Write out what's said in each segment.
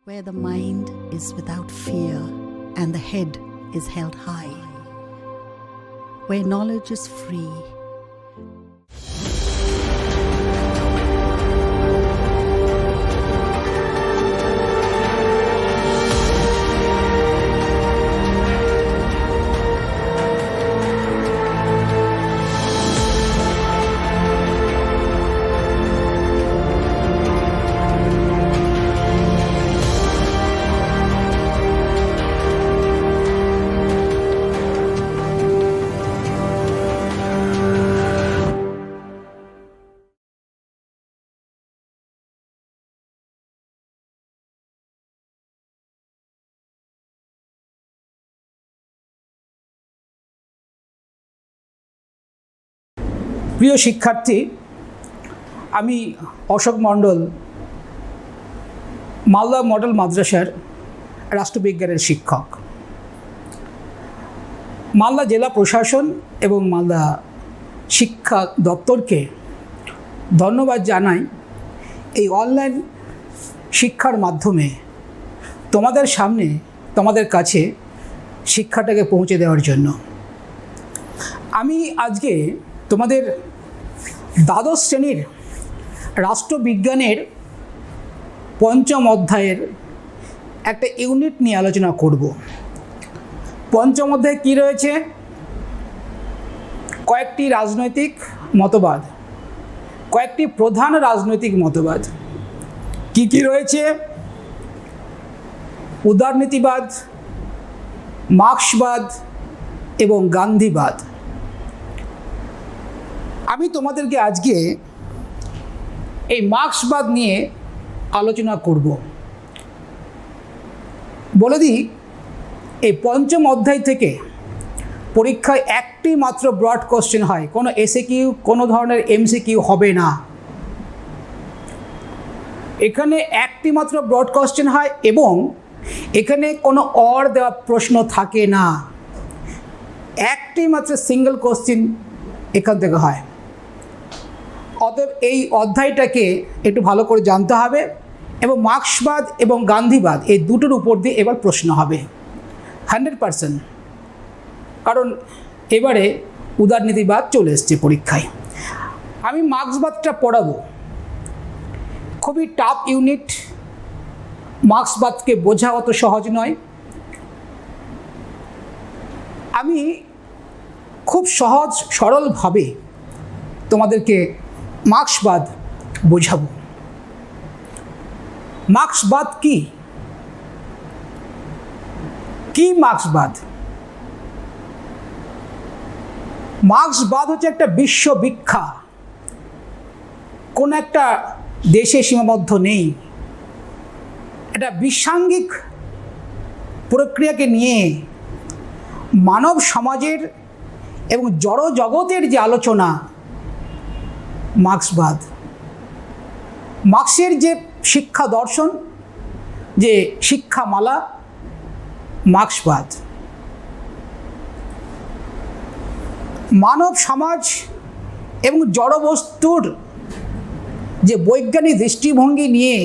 where the mind is without fear and the head is held high, where knowledge is free. প্রিয় শিক্ষার্থী, আমি অশোক মণ্ডল, Malda model মাদ্রাসার রাষ্ট্রবিজ্ঞানের শিক্ষক। মালদা জেলা প্রশাসন এবং মালদা শিক্ষা দপ্তরকে ধন্যবাদ জানাই এই অনলাইন শিক্ষার মাধ্যমে তোমাদের সামনে, তোমাদের কাছে শিক্ষাটাকে পৌঁছে দেওয়ার জন্য। আমি আজকে তোমাদের দ্বাদশ শ্রেণীর রাষ্ট্রবিজ্ঞানের পঞ্চম অধ্যায়ের একটা ইউনিট নিয়ে আলোচনা করব। পঞ্চম অধ্যায়ে কী রয়েছে? কয়েকটি রাজনৈতিক মতবাদ, কয়েকটি প্রধান রাজনৈতিক মতবাদ। কি কি রয়েছে? উদারনীতিবাদ, মার্ক্সবাদ এবং গান্ধীবাদ। আমি তোমাদেরকে আজকে এই মার্ক্সবাদ নিয়ে আলোচনা করব। বলে দিই, এই পঞ্চম অধ্যায় থেকে পরীক্ষায় একটি মাত্র ব্রড কোশ্চেন হয়, কোনো এসএকিউ, কোনো ধরনের এমসিকিউ হবে না। এখানে একটি মাত্র ব্রড কোশ্চেন হয় এবং এখানে কোনো অর দেওয়া প্রশ্ন থাকে না। একটি মাত্র সিঙ্গেল কোশ্চেন এখান থেকে হয়। অতএব এই অধ্যায়টাকে একটু ভালো করে জানতে হবে এবং মার্ক্সবাদ এবং গান্ধীবাদ এই দুটোর উপর দিয়ে এবার প্রশ্ন হবে 100%। কারণ এবারে উদারনীতিবাদ চলে এসছে পরীক্ষায়। আমি মার্ক্সবাদটা পড়াবো। খুবই টাফ ইউনিট, মার্ক্সবাদকে বোঝা অত সহজ নয়। আমি খুব সহজ সরলভাবে তোমাদেরকে মার্ক্সবাদ বোঝাবো। মার্ক্সবাদ কি? কি মার্ক্সবাদ? মার্ক্সবাদ হচ্ছে একটা বিশ্ববিখ্যা, কোন একটা দেশে সীমাবদ্ধ নেই। এটা বিসাঙ্গিক প্রক্রিয়াকে নিয়ে মানব সমাজের এবং জড় জগতের যে আলোচনা, মার্ক্সবাদ। মার্ক্সের যে শিক্ষা দর্শন, যে শিক্ষামালা, মার্ক্সবাদ। মানব সমাজ এবং জড়বস্তুর যে বৈজ্ঞানিক দৃষ্টিভঙ্গি নিয়ে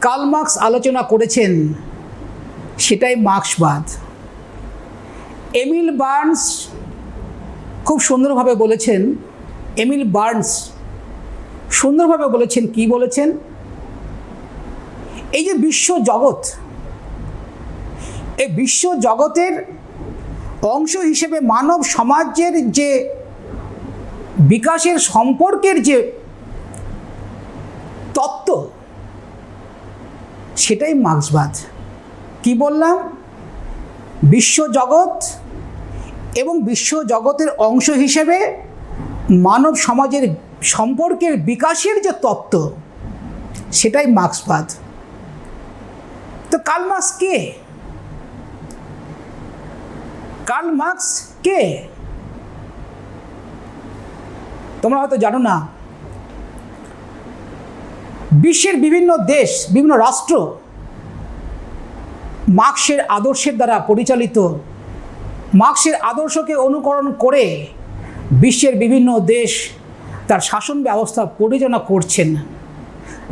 কার্ল মার্ক্স আলোচনা করেছেন, সেটাই মার্ক্সবাদ। এমিল বার্নস খুব সুন্দরভাবে বলেছেন, এমিল বার্নস সুন্দরভাবে বলেছেন, কি বলেছেন? এই যে বিশ্ব জগৎ, এই বিশ্ব জগতের অংশ হিসেবে মানব সমাজের যে বিকাশের সম্পর্কের যে তত্ত্ব, সেটাই মার্ক্সবাদ। কি বললাম? বিশ্ব জগৎ এবং বিশ্ব জগতের অংশ হিসেবে মানব সমাজের সম্পর্কের বিকাশের যে তত্ত্ব, সেটাই মার্ক্সবাদ। তো কার্ল মার্ক্স কে? কার্ল মার্ক্স কে? তোমরা হয়তো জানো না। বিশ্বের বিভিন্ন দেশ, বিভিন্ন রাষ্ট্র মার্ক্সের আদর্শের দ্বারা পরিচালিত, মার্ক্সের আদর্শকে অনুকরণ করে বিশ্বের বিভিন্ন দেশ তার শাসন ব্যবস্থা পরিচালনা করছেন।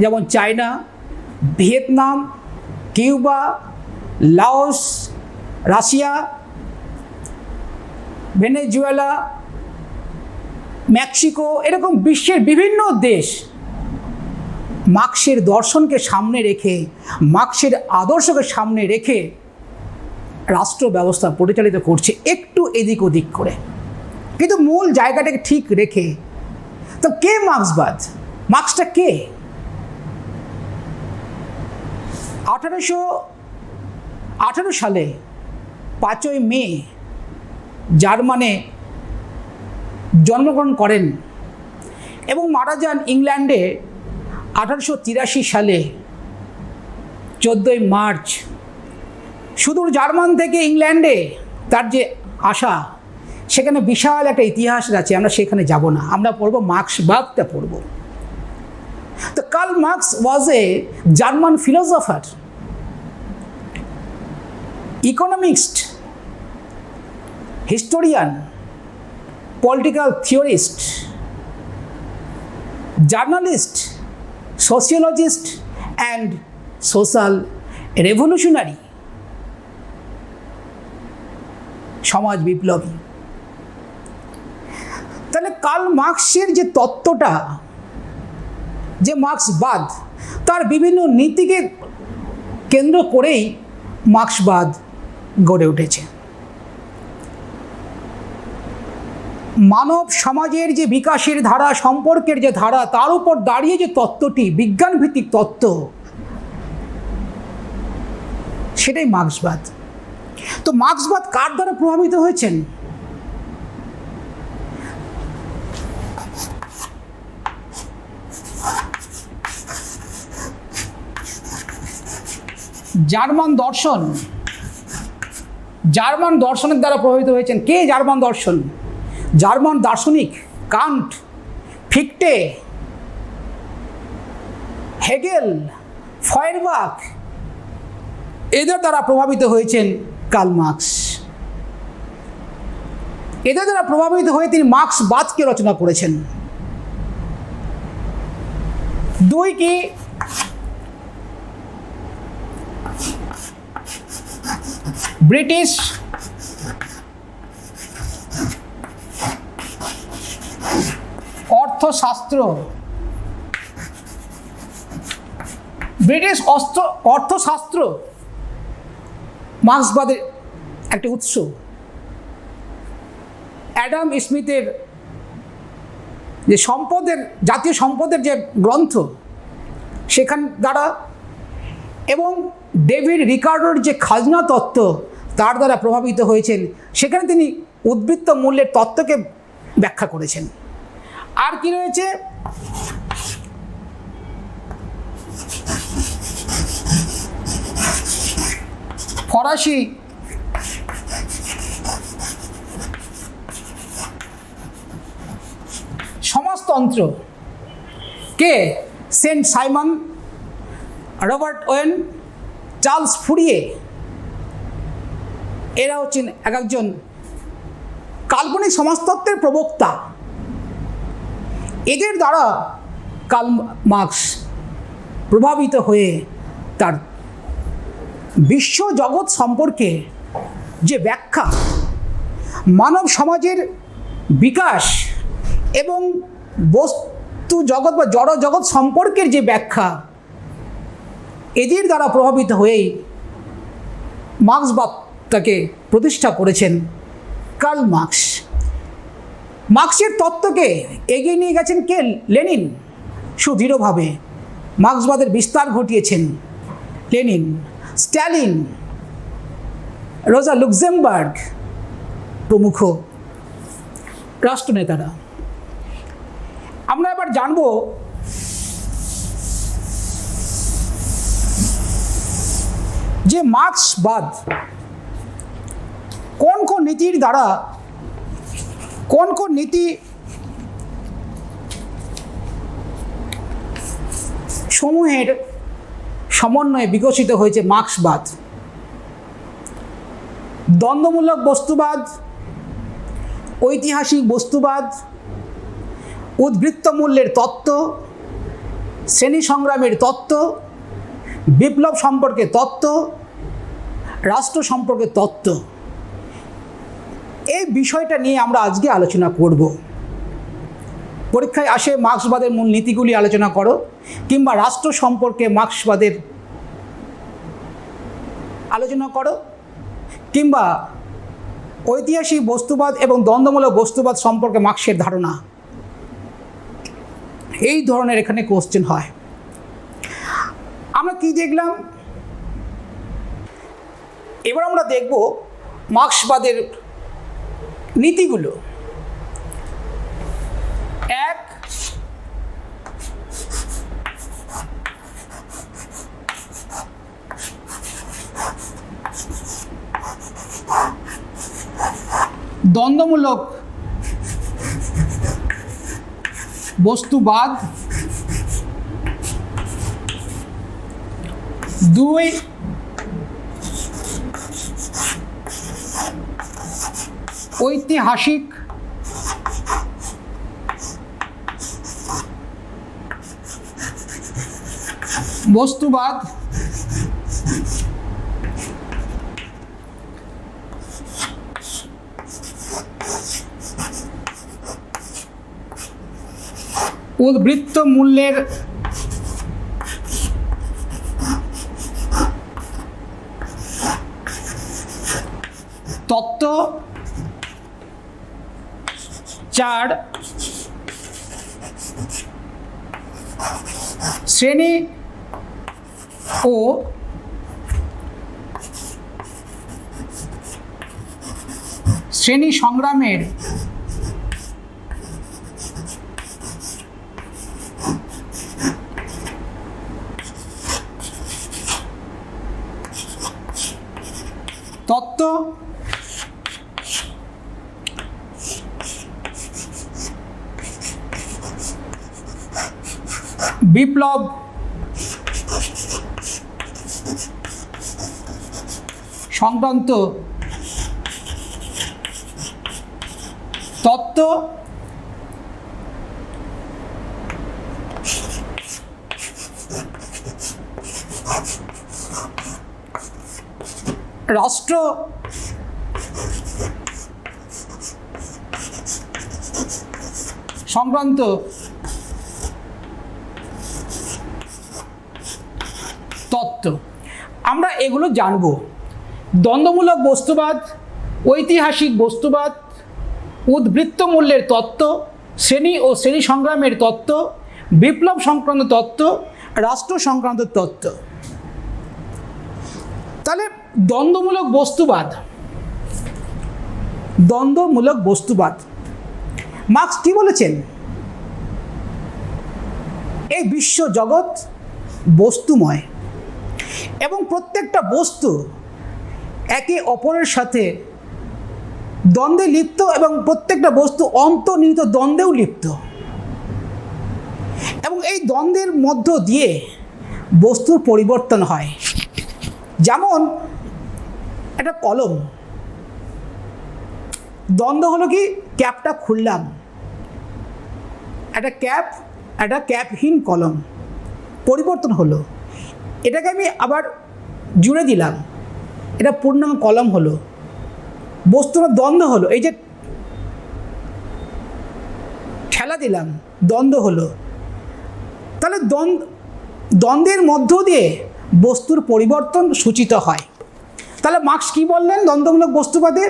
যেমন China, Vietnam, Cuba, Laos, Russia, Venezuela, Mexico, এরকম বিশ্বের বিভিন্ন দেশ মার্ক্সের দর্শনকে সামনে রেখে, মার্ক্সের আদর্শকে সামনে রেখে রাষ্ট্র ব্যবস্থা পরিচালিত করছে, একটু এদিক ওদিক করে, কিন্তু মূল জায়গাটাকে ঠিক রেখে। তো কে মার্ক্সবাদ? মার্ক্সটা কে? 1818 সালে 5ই মে জার্মানে জন্মগ্রহণ করেন এবং মারা যান ইংল্যান্ডে 1883 সালে 14ই মার্চ। সুদূর জার্মান থেকে ইংল্যান্ডে তার যে আসা, সেখানে বিশাল একটা ইতিহাস আছে, আমরা সেখানে যাব না, আমরা পড়ব মার্ক্সবাদটা পড়ব। তো Karl Marx was a German philosopher, economist, historian, political theorist, journalist, sociologist and social revolutionary, সমাজ বিপ্লবী। তাহলে কার্ল মার্ক্সের যে তত্ত্বটা, যে মার্ক্সবাদ, তার বিভিন্ন নীতিকে কেন্দ্র করেই মার্ক্সবাদ গড়ে উঠেছে। মানব সমাজের যে বিকাশের ধারা, সম্পর্কের যে ধারা, তার উপর দাঁড়িয়ে যে তত্ত্বটি, বিজ্ঞানভিত্তিক তত্ত্ব, সেটাই মার্ক্সবাদ। তো মার্ক্সবাদ কার দ্বারা প্রভাবিত হয়েছেন? জার্মান দর্শন, জার্মান দর্শনের দ্বারা প্রভাবিত হয়েছেন। কে জার্মান দর্শন? জার্মান দার্শনিক কান্ট, ফিক্টে, হেগেল, ফয়েরবাখ, এদের দ্বারা প্রভাবিত হয়েছেন কার্ল মার্ক্স। এদের দ্বারা প্রভাবিত হয়ে তিনি মার্ক্সবাদকে রচনা করেছেন। দুই কি, ব্রিটিশ অর্থশাস্ত্র, ব্রিটিশ অর্থশাস্ত্র মার্ক্সবাদের একটি উৎস। অ্যাডাম স্মিথের যে সম্পদের, জাতীয় সম্পদের যে গ্রন্থ, সেখান দ্বারা, এবং ডেভিড রিকার্ডোর যে খাজনা তত্ত্ব, তার দ্বারা প্রভাবিত হয়েছেন। সেখানে তিনি উদ্বৃত্ত মূল্যের তত্ত্বকে ব্যাখ্যা করেছেন। আর কি রয়েছে? ফরাসি সমাজতন্ত্র, কে? Saint Simon, Robert Owen, Charles Fourier, এরা হচ্ছেন এক একজন কাল্পনিক সমাজতত্ত্বের প্রবক্তা। এদের দ্বারা কার্ল মার্ক্স প্রভাবিত হয়ে তার বিশ্ব জগৎ সম্পর্কে যে ব্যাখ্যা, মানব সমাজের বিকাশ এবং বস্তু জগৎ বা জড় জগৎ সম্পর্কের যে ব্যাখ্যা, এদের দ্বারা প্রভাবিত হয়েই মার্ক্সবাদটাকে প্রতিষ্ঠা করেছেন কার্ল মার্ক্স। মার্ক্সের তত্ত্বকে এগিয়ে নিয়ে গেছেন কে? লেনিন। সুদৃঢ়ভাবে মার্ক্সবাদের বিস্তার ঘটিয়েছেন লেনিন, স্ট্যালিন, রোজা লুক্সেমবার্গ প্রমুখ রাষ্ট্রনেতারা। আমরা এবার জানব যে মার্ক্সবাদ কোন কোন নীতির দ্বারা, কোন কোন নীতি সমূহের সমন্বয়ে বিকশিত হয়েছে মার্ক্সবাদ। দ্বন্দ্বমূলক বস্তুবাদ, ঐতিহাসিক বস্তুবাদ, উদ্বৃত্ত মূল্যের তত্ত্ব, শ্রেণী সংগ্রামের তত্ত্ব, বিপ্লব সম্পর্কে তত্ত্ব, রাষ্ট্র সম্পর্কে তত্ত্ব, এই বিষয়টা নিয়ে আমরা আজকে আলোচনা করব। পরীক্ষায় আসে মার্ক্সবাদের মূল নীতিগুলি আলোচনা করো, কিংবা রাষ্ট্র সম্পর্কে মার্ক্সবাদের আলোচনা করো, কিংবা ঐতিহাসিক বস্তুবাদ এবং দ্বন্দ্বমূলক বস্তুবাদ সম্পর্কে মার্ক্সের ধারণা, এই ধরনের এখানে কোশ্চেন হয়। আমরা কি দেখলাম? এবার আমরা দেখব মার্ক্সবাদের নীতিগুলো। এক, দ্বন্দ্বমূলক বস্তুবাদ। দুই, ঐতিহাসিক বস্তুবাদ। উদ্বৃত্ত মূল্যের তত্ত্ব। চার, শ্রেণী ও শ্রেণী সংগ্রামের তত্ত্ব। বিপ্লব সংক্রান্ত তত্ত্ব। রাষ্ট্র সংক্রান্ত তত্ত্ব। আমরা এগুলো জানব। দ্বন্দ্বমূলক বস্তুবাদ, ঐতিহাসিক বস্তুবাদ, উদ্বৃত্ত মূল্যের তত্ত্ব, শ্রেণী ও শ্রেণী সংগ্রামের তত্ত্ব, বিপ্লব সংক্রান্ত তত্ত্ব, রাষ্ট্র সংক্রান্ত তত্ত্ব। তাহলে দ্বন্দ্বমূলক বস্তুবাদ, দ্বন্দ্বমূলক বস্তুবাদ মার্ক্স কি বলেছেন? এই বিশ্ব জগৎ বস্তুময় এবং প্রত্যেকটা বস্তু একে অপরের সাথে দ্বন্দ্বে লিপ্ত এবং প্রত্যেকটা বস্তু অন্তর্নিহিত দ্বন্দ্বেও লিপ্ত, এবং এই দ্বন্দ্বের মধ্য দিয়ে বস্তুর পরিবর্তন হয়। যেমন একটা কলম, দ্বন্দ্ব হলো কি, ক্যাপটা খুললাম, একটা ক্যাপহীন কলম, পরিবর্তন হলো। এটাকে আমি আবার জুড়ে দিলাম, এটা পূর্ণাঙ্গ কলম হলো। বস্তুর দ্বন্দ্ব হলো, এই যে ঠেলা দিলাম, দ্বন্দ্ব হলো। তাহলে দ্বন্দ্বের মধ্য দিয়ে বস্তুর পরিবর্তন সূচিত হয়। তাহলে মার্ক্স কি বললেন দ্বন্দ্বমূলক বস্তুবাদে?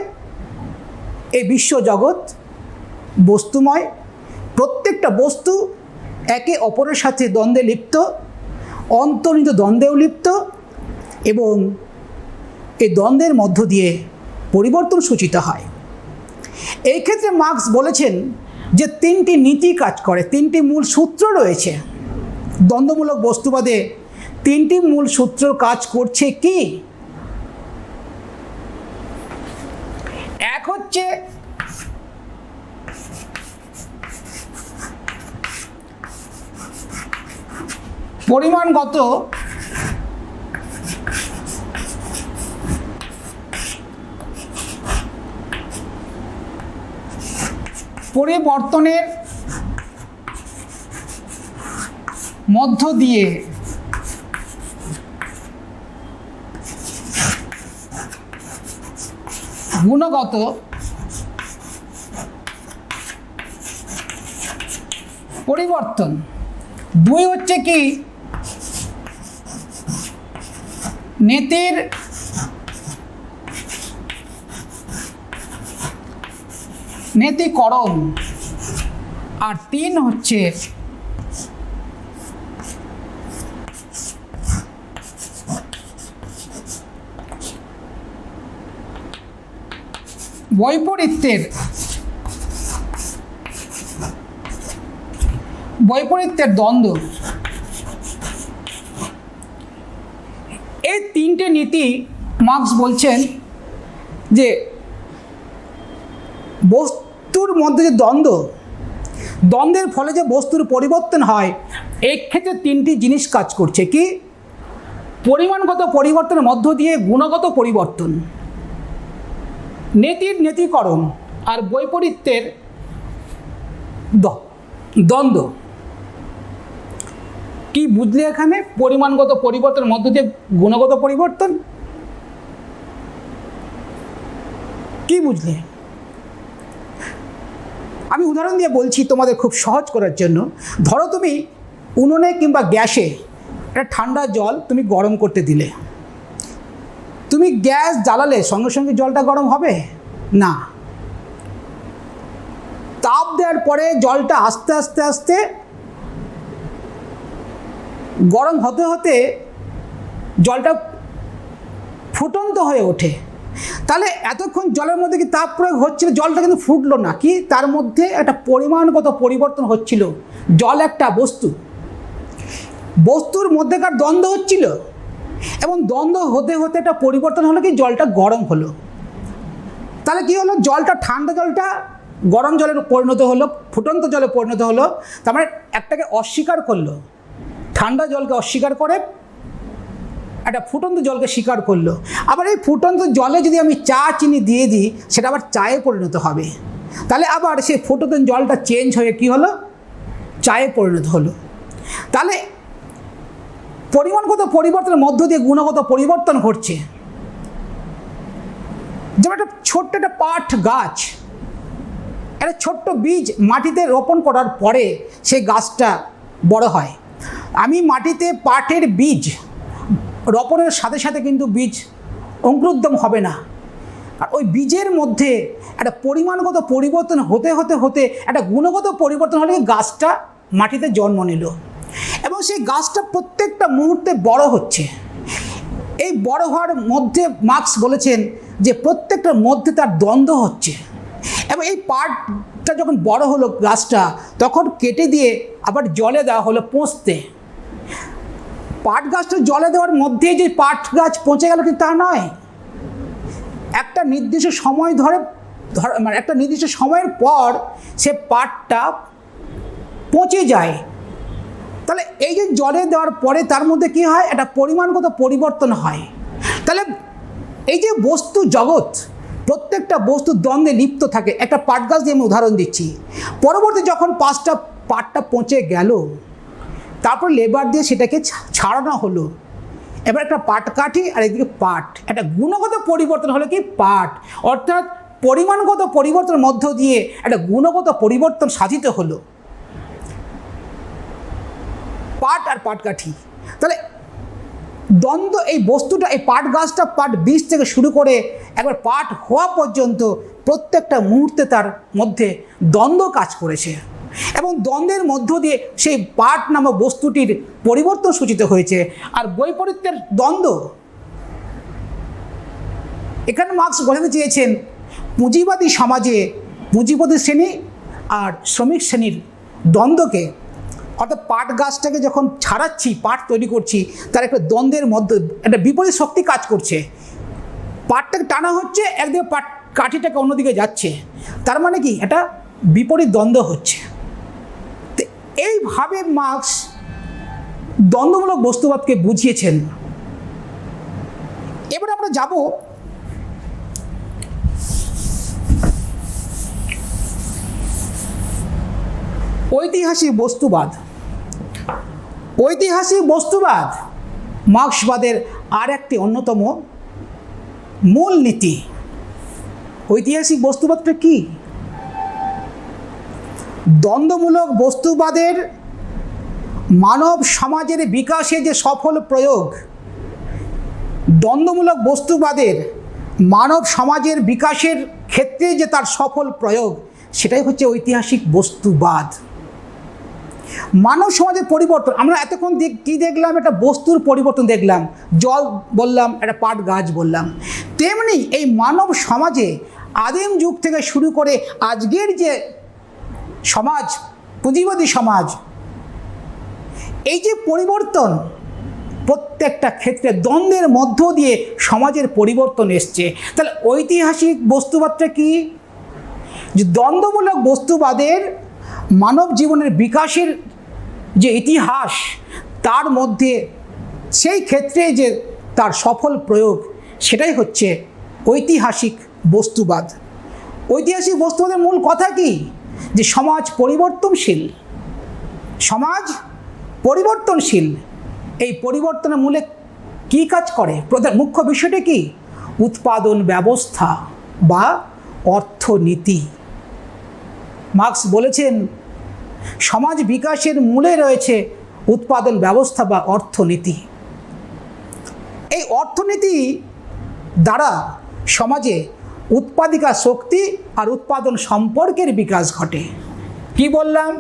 এই বিশ্ব জগৎ বস্তুময়, প্রত্যেকটা বস্তু একে অপরের সাথে দ্বন্দ্বে লিপ্ত, অন্তর্নিহিত দ্বন্দ্বেও লিপ্ত, এবং এই দ্বন্দ্বের মধ্য দিয়ে পরিবর্তন সূচিত হয়। এই ক্ষেত্রে মার্ক্স বলেছেন যে তিনটি নীতি কাজ করে, তিনটি মূল সূত্র রয়েছে দ্বন্দ্বমূলক বস্তুবাদে। তিনটি মূল সূত্র কাজ করছে কি? এক হচ্ছে পরিমাণগত পরিবর্তনের মধ্য দিয়ে গুণগত পরিবর্তন। 2 হচ্ছে কি নেতির নেতিকরণ, আর 3 হচ্ছে বৈপরীত্যের দ্বন্দ্ব। এই 3টে নীতি মার্কস বলছেন যে বস্তুর মধ্যে যে দ্বন্দ্বের ফলে যে বস্তুর পরিবর্তন হয়, এই ক্ষেত্রে 3টি জিনিস কাজ করছে। কি? পরিমাণগত পরিবর্তনের মধ্য দিয়ে গুণগত পরিবর্তন, নেতির নেতিকরণ, আর বৈপরীত্যের দ্বন্দ্ব। কি বুঝলে এখানে? পরিমাণগত পরিবর্তনের মধ্য দিয়ে গুণগত পরিবর্তন। কি বুঝলে? আমি উদাহরণ দিয়ে বলছি তোমাদের খুব সহজ করার জন্য। ধরো তুমি উনুনে কিংবা গ্যাসে একটা ঠান্ডা জল তুমি গরম করতে দিলে, তুমি গ্যাস জ্বালালে সঙ্গে সঙ্গে জলটা গরম হবে না। তাপ দেওয়ার পরে জলটা আস্তে আস্তে আস্তে গরম হতে হতে জলটা ফুটন্ত হয়ে ওঠে। তাহলে এতক্ষণ জলের মধ্যে কি তাপ প্রয়োগ হচ্ছিল, জলটা কিন্তু ফুটলো না। কি? তার মধ্যে একটা পরিমাণগত পরিবর্তন হচ্ছিল। জল একটা বস্তুর মধ্যেকার দ্বন্দ্ব হচ্ছিল, এবং দ্বন্দ্ব হতে হতে একটা পরিবর্তন হলো, কি জলটা গরম হলো। তাহলে কি হলো? জলটা, ঠান্ডা জলটা গরম জলে পরিণত হলো, ফুটন্ত জলে পরিণত হলো। তার মানে একটাকে অস্বীকার করলো, ঠান্ডা জলকে অস্বীকার করে একটা ফুটন্ত জলকে স্বীকার করলো। আবার এই ফুটন্ত জলে যদি আমি চা চিনি দিয়ে দিই, সেটা আবার চায়ে পরিণত হবে। তাহলে আবার সেই ফুটন্ত জলটা চেঞ্জ হয়ে কি হলো? চায়ে পরিণত হলো। তাহলে পরিমাণগত পরিবর্তনের মধ্য দিয়ে গুণগত পরিবর্তন ঘটছে। যেমন একটা ছোট্ট একটা পাট গাছ, একটা ছোট্ট বীজ মাটিতে রোপণ করার পরে সেই গাছটা বড় হয়। আমি মাটিতে পাটের বীজ রোপণের সাথে সাথে কিন্তু বীজ অঙ্কুরোদ্গম হবে না। আর ওই বীজের মধ্যে একটা পরিমাণগত পরিবর্তন হতে হতে হতে একটা গুণগত পরিবর্তন হলে গাছটা মাটিতে জন্ম নিল, এবং সেই গাছটা প্রত্যেকটা মুহূর্তে বড় হচ্ছে। এই বড় হওয়ার মধ্যে মার্কস বলেছেন যে প্রত্যেকটার মধ্যে তার দ্বন্দ্ব হচ্ছে। এবং এই পাটটা যখন বড় হলো গাছটা, তখন কেটে দিয়ে আবার জলে দেওয়া হলো পচতে। পাট গাছটা জলে দেওয়ার মধ্যে যে পাট গাছ পচে গেল কিন্তু তা নয়, একটা নির্দিষ্ট সময় মানে একটা নির্দিষ্ট সময়ের পর সে পাটটা পচে যায়। তাহলে এই যে জলে দেওয়ার পরে তার মধ্যে কি হয়? একটা পরিমাণগত পরিবর্তন হয়। তাহলে এই যে বস্তু জগৎ, প্রত্যেকটা বস্তু দ্বন্দ্বে লিপ্ত থাকে। একটা পাট গাছ দিয়ে আমি উদাহরণ দিচ্ছি। পরবর্তী যখন পাটটা পচে গেল, তারপর লেবার দিয়ে সেটাকে ছাড়ানো হলো। এবার একটা পাট কাঠি আর এদিকে পাট, একটা গুণগত পরিবর্তন হলো কি পাট, অর্থাৎ পরিমাণগত পরিবর্তনের মধ্য দিয়ে একটা গুণগত পরিবর্তন সাধিত হলো। পাট আর পাটকাঠি, তাহলে দ্বন্দ্ব, এই বস্তুটা, এই পাট গাছটা পাট বীজ থেকে শুরু করে একবার পাট হওয়া পর্যন্ত প্রত্যেকটা মুহূর্তে তার মধ্যে দ্বন্দ্ব কাজ করেছে, এবং দ্বন্দ্বের মধ্য দিয়ে সেই পাট নামক বস্তুটির পরিবর্তন সূচিত হয়েছে। আর বৈপরীত্যের দ্বন্দ্ব, এখানে মার্কস বোঝাতে চেয়েছেন পুঁজিবাদী সমাজে পুঁজিপতি শ্রেণী আর শ্রমিক শ্রেণীর দ্বন্দ্বকে, অর্থাৎ পাট গাছটাকে যখন ছাড়াচ্ছি, পাট তৈরি করছি, তার একটা দ্বন্দ্বের মধ্যে একটা বিপরীত শক্তি কাজ করছে। পাটটাকে টানা হচ্ছে, একদিকে পাট কাঠিটাকে অন্যদিকে যাচ্ছে, তার মানে কি এটা বিপরীত দ্বন্দ্ব হচ্ছে। তো এইভাবে মার্কস দ্বন্দ্বমূলক বস্তুবাদকে বুঝিয়েছেন। এবার আমরা যাব ঐতিহাসিক বস্তুবাদ। ঐতিহাসিক বস্তুবাদ মার্ক্সবাদের আর একটি অন্যতম মূল নীতি। ঐতিহাসিক বস্তুবাদটা কি? দ্বন্দ্বমূলক বস্তুবাদের মানব সমাজের বিকাশে যে সফল প্রয়োগ, দ্বন্দ্বমূলক বস্তুবাদের মানব সমাজের বিকাশের ক্ষেত্রে যে তার সফল প্রয়োগ, সেটাই হচ্ছে ঐতিহাসিক বস্তুবাদ। মানব সমাজের পরিবর্তন, আমরা এতক্ষণ কি দেখলাম? একটা বস্তুর পরিবর্তন দেখলাম, জল বললাম, একটা পাট গাছ বললাম। তেমনি এই মানব সমাজে আদিম যুগ থেকে শুরু করে আজকের যে সমাজ, পুঁজিবাদী সমাজ, এই যে পরিবর্তন, প্রত্যেকটা ক্ষেত্রে দ্বন্দ্বের মধ্য দিয়ে সমাজের পরিবর্তন এসছে। তাহলে ঐতিহাসিক বস্তুবাদটা কি? যে দ্বন্দ্বমূলক বস্তুবাদের মানব জীবনের বিকাশের যে ইতিহাস, তার মধ্যে সেই ক্ষেত্রে যে তার সফল প্রয়োগ, সেটাই হচ্ছে ঐতিহাসিক বস্তুবাদ। ঐতিহাসিক বস্তুবাদের মূল কথা কি? যে সমাজ পরিবর্তনশীল, সমাজ পরিবর্তনশীল। এই পরিবর্তনের মূলে কী কাজ করে? প্রধান মুখ্য বিষয়টা কি? উৎপাদন ব্যবস্থা বা অর্থনীতি। মার্কস বলেছেন, সমাজ বিকাশের মূলে রয়েছে উৎপাদন ব্যবস্থা বা অর্থনীতি। এই অর্থনীতি দ্বারা সমাজে উৎপাদিকা শক্তি আর উৎপাদন সম্পর্কের বিকাশ ঘটে। কি বললাম?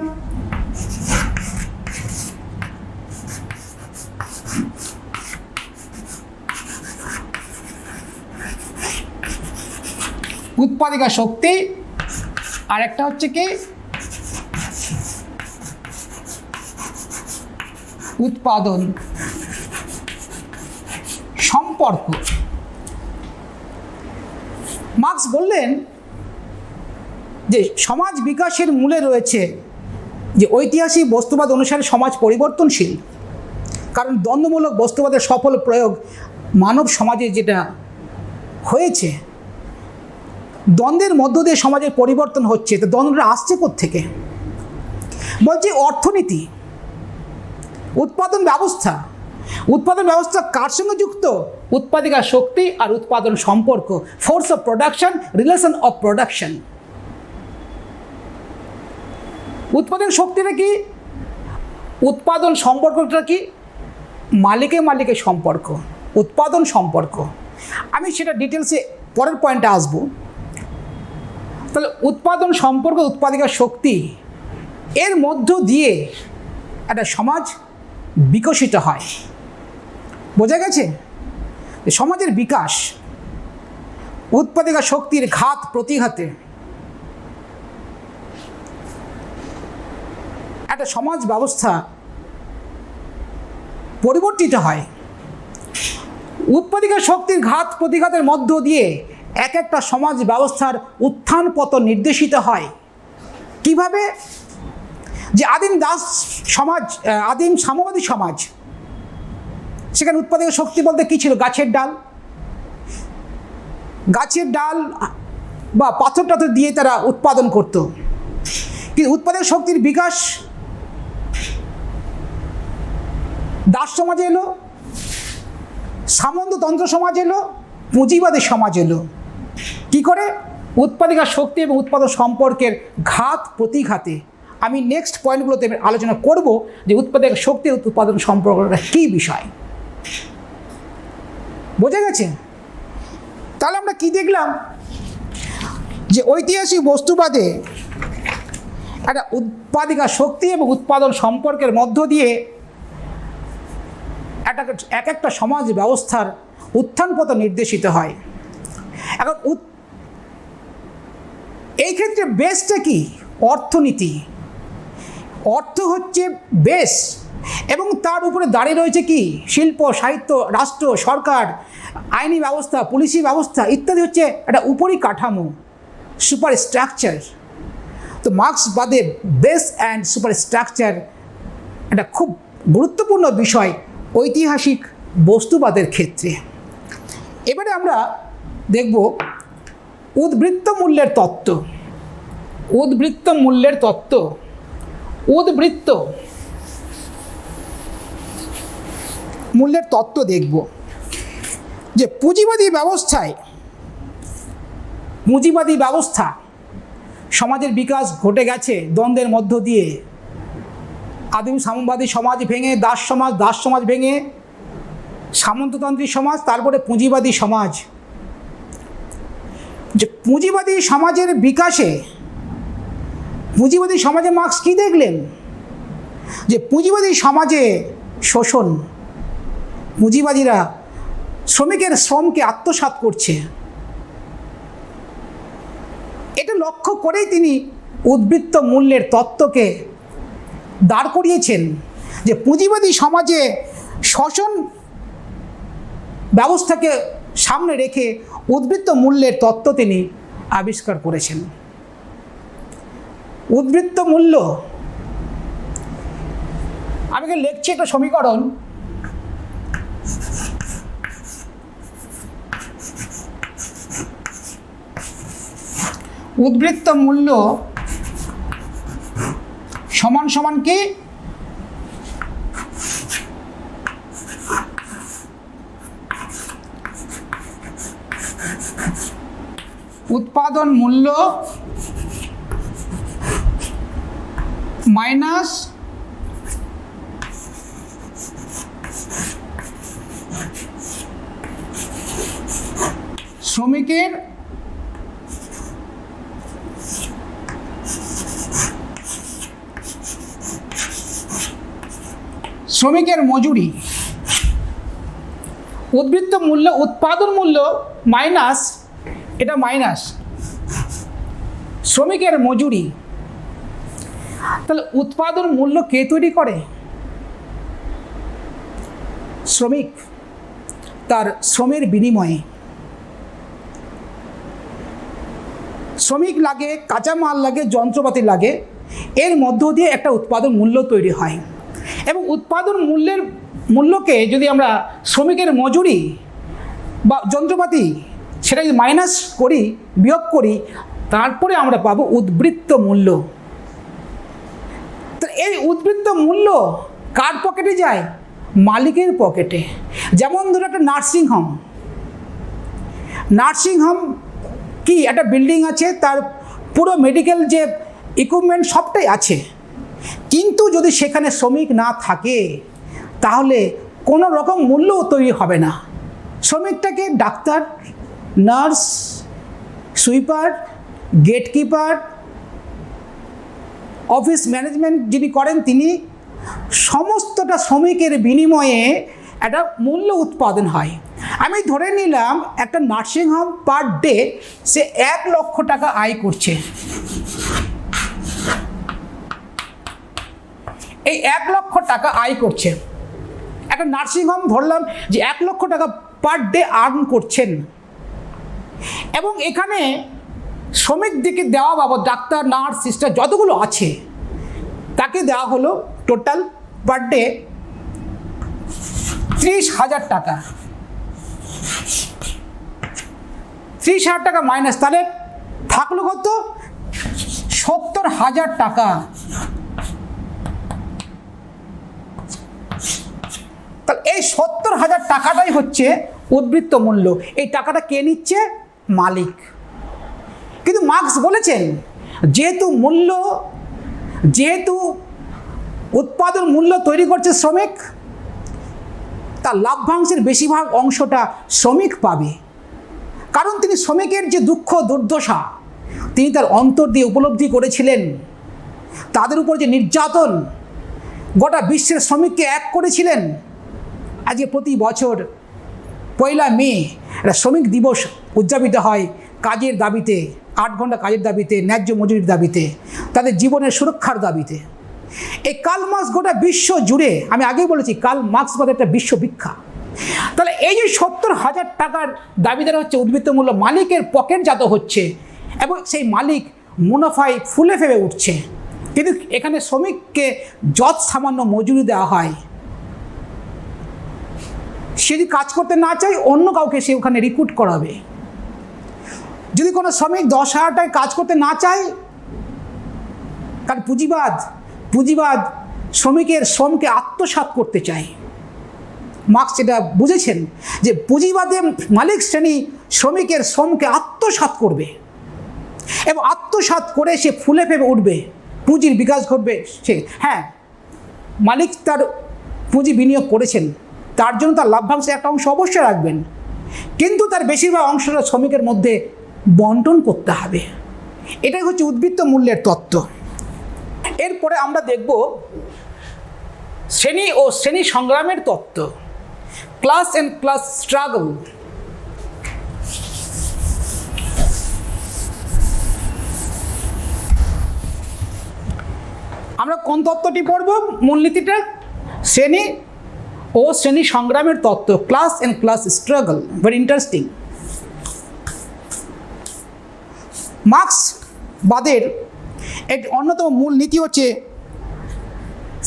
উৎপাদিকা শক্তি, আর একটা হচ্ছে কি উৎপাদন সম্পর্ক। মার্কস বললেন যে সমাজ বিকাশের মূলে রয়েছে যে ঐতিহাসিক বস্তুবাদ অনুসারে সমাজ পরিবর্তনশীল, কারণ দ্বন্দ্বমূলক বস্তুবাদের সফল প্রয়োগ মানব সমাজে যেটা হয়েছে, দ্বন্দ্বের মধ্য দিয়ে সমাজের পরিবর্তন হচ্ছে। তো দ্বন্দ্বটা আসছে কোত্থেকে? বলছে অর্থনীতি, উৎপাদন ব্যবস্থা। উৎপাদন ব্যবস্থা কার সঙ্গে যুক্ত? উৎপাদিকা শক্তি আর উৎপাদন সম্পর্ক, force of production, relation of production. উৎপাদন শক্তিটা কি? উৎপাদন সম্পর্কটা কি? মালিকে মালিকের সম্পর্ক, উৎপাদন সম্পর্ক। আমি সেটা ডিটেলসে পরের পয়েন্টে আসবো। তাহলে উৎপাদন সম্পর্ক, উৎপাদিকা শক্তি, এর মধ্য দিয়ে একটা সমাজ বিকশিত হয়। বোঝা গেছে? সমাজের বিকাশ উৎপাদিকা শক্তির ঘাত প্রতিঘাতে একটা সমাজ ব্যবস্থা পরিবর্তিত হয়। উৎপাদিকা শক্তির ঘাত প্রতিঘাতের মধ্য দিয়ে এক একটা সমাজ ব্যবস্থার উত্থান পতন নির্দেশিত হয়। কিভাবে? যে আদিম দাস সমাজ, আদিম সাম্যবাদী সমাজ, সেখানে উৎপাদিকা শক্তি বলতে কী ছিল? গাছের ডাল, গাছের ডাল বা পাথর টাথর দিয়ে তারা উৎপাদন করত। কিন্তু উৎপাদক শক্তির বিকাশ দাস সমাজে এলো, সামন্ততন্ত্র সমাজ এলো, পুঁজিবাদী সমাজ এলো। কী করে? উৎপাদিকা শক্তি এবং উৎপাদন সম্পর্কের ঘাত প্রতিঘাতে। আমি নেক্সট পয়েন্টগুলোতে আলোচনা করব যে উৎপাদক শক্তি উৎপাদন সম্পর্কটা কী বিষয়। বোঝা গেছে? তাহলে আমরা কি দেখলাম? যে ঐতিহাসিক বস্তুবাদে একটা উৎপাদিকা শক্তি এবং উৎপাদন সম্পর্কের মধ্য দিয়ে এক একটা সমাজ ব্যবস্থার উত্থান পতন নির্দেশিত হয়। এখন এই ক্ষেত্রে বেসটা কি? অর্থনীতি। অর্থ হচ্ছে বেস, এবং তার উপরে দাঁড়িয়ে রয়েছে কি? শিল্প, সাহিত্য, রাষ্ট্র, সরকার, আইনি ব্যবস্থা, পুলিশি ব্যবস্থা ইত্যাদি হচ্ছে একটা উপরি কাঠামো, সুপার স্ট্রাকচার। তো মার্ক্সবাদে বেস অ্যান্ড সুপার স্ট্রাকচার একটা খুব গুরুত্বপূর্ণ বিষয় ঐতিহাসিক বস্তুবাদের ক্ষেত্রে। এবারে আমরা দেখব উদ্বৃত্ত মূল্যের তত্ত্ব। উদ্বৃত্ত মূল্যের তত্ত্ব, উদ্বৃত্ত মূল্যের তত্ত্ব দেখব। যে পুঁজিবাদী ব্যবস্থা সমাজের বিকাশ ঘটে গেছে দ্বন্দ্বের মধ্য দিয়ে। আদিম সাম্যবাদী সমাজ ভেঙে দাস সমাজ ভেঙে সামন্ততান্ত্রিক সমাজ, তারপরে পুঁজিবাদী সমাজ। যে পুঁজিবাদী সমাজের বিকাশে পুঁজিবাদী সমাজে মার্কস কী দেখলেন? যে পুঁজিবাদী সমাজে শোষণ, পুঁজিবাদীরা শ্রমিকের শ্রমকে আত্মসাৎ করছে, এটা লক্ষ্য করেই তিনি উদ্বৃত্ত মূল্যের তত্ত্বকে দাঁড় করিয়েছেন। যে পুঁজিবাদী সমাজে শোষণ ব্যবস্থাকে সামনে রেখে উদ্বৃত্ত মূল্যের তত্ত্ব তিনি আবিষ্কার করেছেন। উদ্বৃত্ত মূল্য, আমি লিখছি একটা সমীকরণ। উদ্বৃত্ত মূল্য সমান সমান কি? উৎপাদন মূল্য মাইনাস শ্রমিকের মজুরি। উদ্বৃত্ত মূল্য উৎপাদন মূল্য মাইনাস, এটা মাইনাস শ্রমিকের মজুরি। তাহলে উৎপাদন মূল্য কে তৈরি করে? শ্রমিক তার শ্রমের বিনিময়ে। শ্রমিক লাগে, কাঁচামাল লাগে, যন্ত্রপাতি লাগে, এর মধ্য দিয়ে একটা উৎপাদন মূল্য তৈরি হয়। এবং উৎপাদন মূল্যকে যদি আমরা শ্রমিকের মজুরি বা যন্ত্রপাতি সেটা যদি মাইনাস করি, বিয়োগ করি, তারপরে আমরা পাবো উদ্বৃত্ত মূল্য। তো এই উদ্বৃত্ত মূল্য কার পকেটে যায়? মালিকের পকেটে। যেমন ধরো একটা নার্সিংহোম কি একটা বিল্ডিং আছে, তার পুরো মেডিকেল যে ইকুইপমেন্ট সবটাই আছে, কিন্তু যদি সেখানে শ্রমিক না থাকে তাহলে কোনো রকম মূল্য তৈরি হবে না। শ্রমিকটাকে doctor, nurse, sweeper, gatekeeper, office management যিনি করেন তিনি, সমস্তটা শ্রমিকের বিনিময়ে একটা মূল্য উৎপাদন হয়। আমি ধরে নিলাম একটা নার্সিংহোম পার ডে সে 1 লক্ষ টাকা আয় করছে। এই 1 লক্ষ টাকা আয় করছে একটা নার্সিংহোম, ধরলাম যে 1 লক্ষ টাকা পার ডে আর্ন করছেন। এবং এখানে শ্রমিক দিকে দেওয়া বাবদ ডাক্তার, নার্স, সিস্টার যতগুলো আছে তাকে দেওয়া হলো টোটাল পার ডে 30,000 টাকা। 30,000 টাকা মাইনাস, তাহলে থাকলো কত? 70,000 টাকা। তাহলে এই 70,000 টাকাটাই হচ্ছে উদ্বৃত্ত মূল্য। এই টাকাটা কে নিচ্ছে? মালিক। কিন্তু মার্কস বলেছেন যেহেতু উৎপাদন মূল্য তৈরি করছে শ্রমিক, তার লভ্যাংশের বেশিরভাগ অংশটা শ্রমিক পাবে। কারণ তিনি শ্রমিকের যে দুঃখ দুর্দশা তিনি তার অন্তর দিয়ে উপলব্ধি করেছিলেন। তাদের উপর যে নির্যাতন গোটা বিশ্বের শ্রমিককে এক করেছিলেন। আজকে প্রতি বছর 1 মে একটা শ্রমিক দিবস উদযাপিত হয় কাজের দাবিতে, 8 ঘন্টা কাজের দাবিতে, ন্যায্য মজুরির দাবিতে, তাদের জীবনের সুরক্ষার দাবিতে। এই কার্ল মার্কস গোটা বিশ্ব জুড়ে, আমি আগেই বলেছি কার্ল মার্কস বাদে একটা বিশ্ববিখ্যাত। তাহলে এই যে 70,000 টাকার দাবিদার হচ্ছে উদ্বৃত্ত মূল্য, মালিকের পকেটজাত হচ্ছে এবং সেই মালিক মুনাফায় ফুলে ফেপে উঠছে। কিন্তু এখানে শ্রমিককে যৎ সামান্য মজুরি দেওয়া হয়। সে যদি কাজ করতে না চায় অন্য কাউকে সে ওখানে রিক্রুট করাবে। যদি কোনো শ্রমিক 10,000 টাকায় কাজ করতে না চায়, কারণ পুঁজিবাদ শ্রমিকের শ্রমকে আত্মসাৎ করতে চায়। মার্কস এটা বুঝেছেন যে পুঁজিবাদে মালিক শ্রেণী শ্রমিকের শ্রমকে আত্মসাৎ করবে এবং আত্মসাৎ করে সে ফুলে ফেপে উঠবে, পুঁজির বিকাশ ঘটবে। সে হ্যাঁ, মালিক তার পুঁজি বিনিয়োগ করেছেন, তার জন্য তার লাভ্যাংশের একটা অংশ অবশ্যই রাখবেন, কিন্তু তার বেশিরভাগ অংশটা শ্রমিকের মধ্যে বন্টন করতে হবে। এটাই হচ্ছে উদ্বৃত্ত মূল্যের তত্ত্ব। এরপরে আমরা দেখব শ্রেণী ও শ্রেণী সংগ্রামের তত্ত্ব, ক্লাস অ্যান্ড ক্লাস স্ট্রাগল। আমরা কোন তত্ত্বটি পড়ব? মূলনীতিটা শ্রেণী ও শ্রেণী সংগ্রামের তত্ত্ব, class and class struggle. Very interesting. মার্ক্সবাদের একটি অন্যতম মূল নীতি হচ্ছে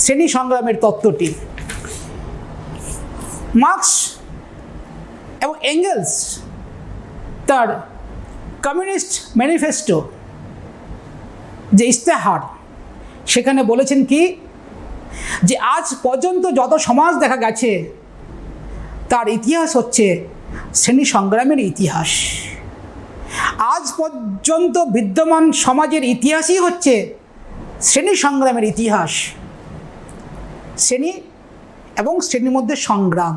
শ্রেণী সংগ্রামের তত্ত্বটি। মার্ক্স এবং এঙ্গেলস তার কমিউনিস্ট ম্যানিফেস্টো যে ইস্তেহার, সেখানে বলেছেন কি, যে আজ পর্যন্ত যত সমাজ দেখা গেছে তার ইতিহাস হচ্ছে শ্রেণী সংগ্রামের ইতিহাস। আজ পর্যন্ত বিদ্যমান সমাজের ইতিহাসই হচ্ছে শ্রেণী সংগ্রামের ইতিহাস। শ্রেণী এবং শ্রেণীর মধ্যে সংগ্রাম,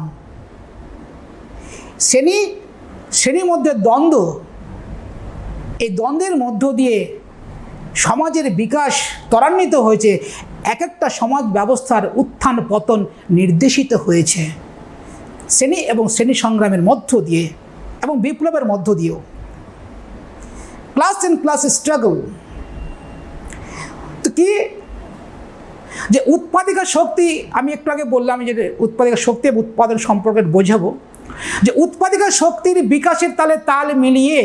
শ্রেণীর মধ্যে দ্বন্দ্ব, এই দ্বন্দ্বের মধ্য দিয়ে সমাজের বিকাশ ত্বরান্বিত হয়েছে, এক একটা সমাজ ব্যবস্থার উত্থান পতন নির্দেশিত হয়েছে শ্রেণী এবং শ্রেণী সংগ্রামের মধ্য দিয়ে এবং বিপ্লবের মধ্য দিয়েও। ক্লাস অ্যান্ড ক্লাস স্ট্রাগল তো কি, যে উৎপাদিকা শক্তি, আমি একটু আগে বললাম যে উৎপাদিকা শক্তি এবং উৎপাদন সম্পর্কে বোঝাবো, যে উৎপাদিকা শক্তির বিকাশের তালে তাল মিলিয়ে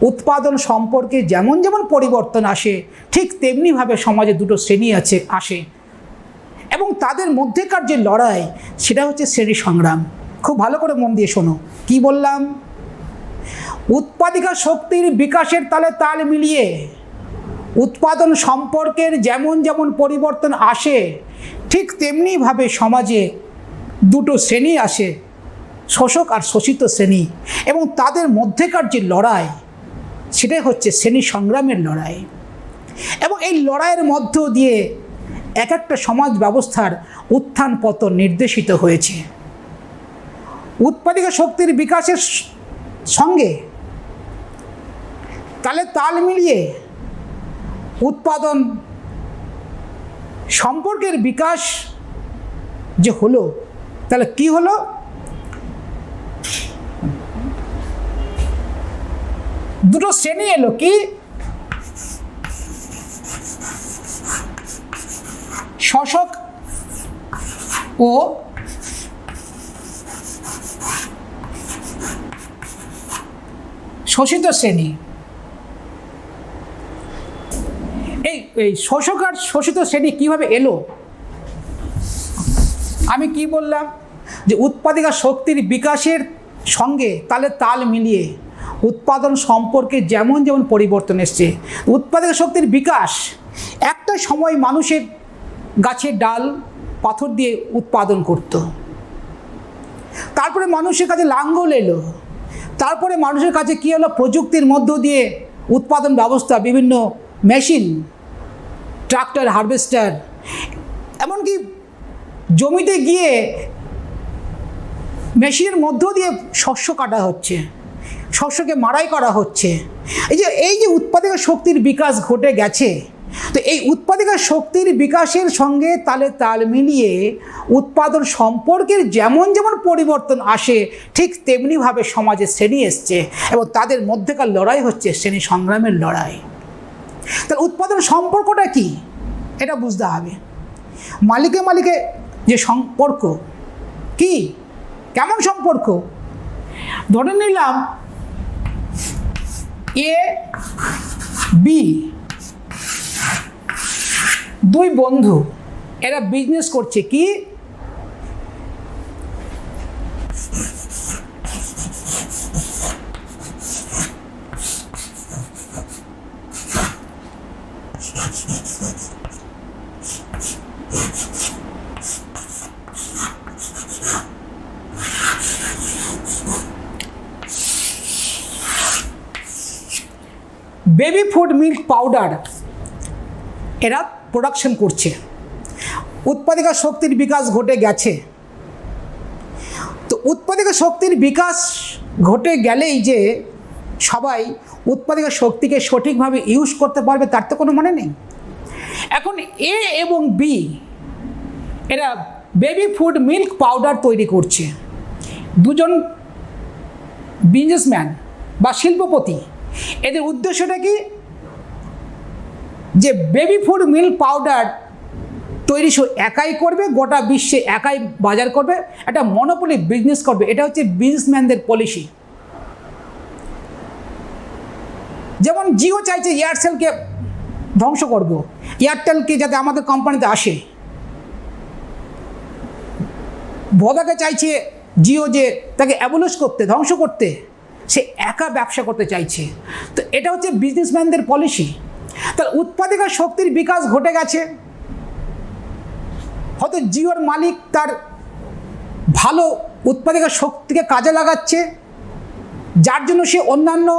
উৎপাদন সম্পর্কে যেমন যেমন পরিবর্তন আসে, ঠিক তেমনিভাবে সমাজে দুটো শ্রেণী আসে এবং তাদের মধ্যেকার যে লড়াই, সেটা হচ্ছে শ্রেণী সংগ্রাম। খুব ভালো করে মন দিয়ে শোনো কি বললাম। উৎপাদিকা শক্তির বিকাশের তালে তাল মিলিয়ে উৎপাদন সম্পর্কের যেমন যেমন পরিবর্তন আসে, ঠিক তেমনিভাবে সমাজে দুটো শ্রেণী আসে, শোষক আর শোষিত শ্রেণী, এবং তাদের মধ্যেকার যে লড়াই, সেটাই হচ্ছে শ্রেণী সংগ্রামের লড়াই। এবং এই লড়াইয়ের মধ্য দিয়ে এক একটা সমাজ ব্যবস্থার উত্থান পতন নির্দেশিত হয়েছে। উৎপাদিকা শক্তির বিকাশের সঙ্গে তালে তাল মিলিয়ে উৎপাদন সম্পর্কের বিকাশ যে হলো, তাহলে কি হলো? দুটো শ্রেণী এলো, কি শোষক ও শোষিত শ্রেণী। এই শোষক আর শোষিত শ্রেণী কিভাবে এলো? আমি কি বললাম, যে উৎপাদিকা শক্তির বিকাশের সঙ্গে তালে তাল মিলিয়ে উৎপাদন সম্পর্কে যেমন যেমন পরিবর্তন এসছে। উৎপাদিকা শক্তির বিকাশ, একটা সময় মানুষের গাছের ডাল পাথর দিয়ে উৎপাদন করত, তারপরে মানুষের কাছে লাঙ্গল এলো, তারপরে মানুষের কাছে কী হলো, প্রযুক্তির মধ্য দিয়ে উৎপাদন ব্যবস্থা, বিভিন্ন মেশিন, ট্রাক্টর, হারভেস্টার, এমনকি জমিতে গিয়ে মেশিনের মধ্য দিয়ে শস্য কাটা হচ্ছে, শস্যকে মাড়াই করা হচ্ছে। এই যে উৎপাদিকা শক্তির বিকাশ ঘটে গেছে, তো এই উৎপাদিকা শক্তির বিকাশের সঙ্গে তালে তাল মিলিয়ে উৎপাদন সম্পর্কের যেমন যেমন পরিবর্তন আসে, ঠিক তেমনিভাবে সমাজে শ্রেণী এসছে এবং তাদের মধ্যেকার লড়াই হচ্ছে শ্রেণী সংগ্রামের লড়াই। তাহলে উৎপাদন সম্পর্কটা কি, এটা বুঝতে হবে। মালিকে মালিকে যে সম্পর্ক, কি কেমন সম্পর্ক? ধরে নিলাম এ বি দুই বন্ধু, এরা বিজনেস করছে। কি বেবি ফুড মিল্ক পাউডার এরা প্রোডাকশন করছে, উৎপাদিকা শক্তির বিকাশ ঘটে গেছে। তো উৎপাদিকা শক্তির বিকাশ ঘটে গেলেই যে সবাই উৎপাদিকা শক্তিকে সঠিকভাবে ইউজ করতে পারবে তার তো কোনো মানে নেই। এখন এ এবং বি এরা বেবি ফুড মিল্ক পাউডার তৈরি করছে, দুজন বিজনেসম্যান বা শিল্পপতি। এদের উদ্দেশ্যটা কি? যে বেবি ফুড মিল্ক পাউডার তৈরি একাই করবে, গোটা বিশ্বে একাই বাজার করবে, একটা মনোপলি বিজনেস করবে। এটা হচ্ছে বিজনেসম্যানদের পলিসি। যেমন জিও চাইছে এয়ারসেলকে ধ্বংস করব, এয়ারটেলকে যাতে আমাদের কোম্পানিতে আসে। ভোদাকে চাইছে জিও যে তাকে অ্যাবলিশ করতে, ধ্বংস করতে, সে একা ব্যবসা করতে চাইছে। তো এটা হচ্ছে বিজনেসম্যানদের পলিসি। তার উৎপাদিকা শক্তির বিকাশ ঘটে গেছে। হয়তো জিওর মালিক তার ভালো উৎপাদিকা শক্তিকে কাজে লাগাচ্ছে, যার জন্য সে অন্যান্য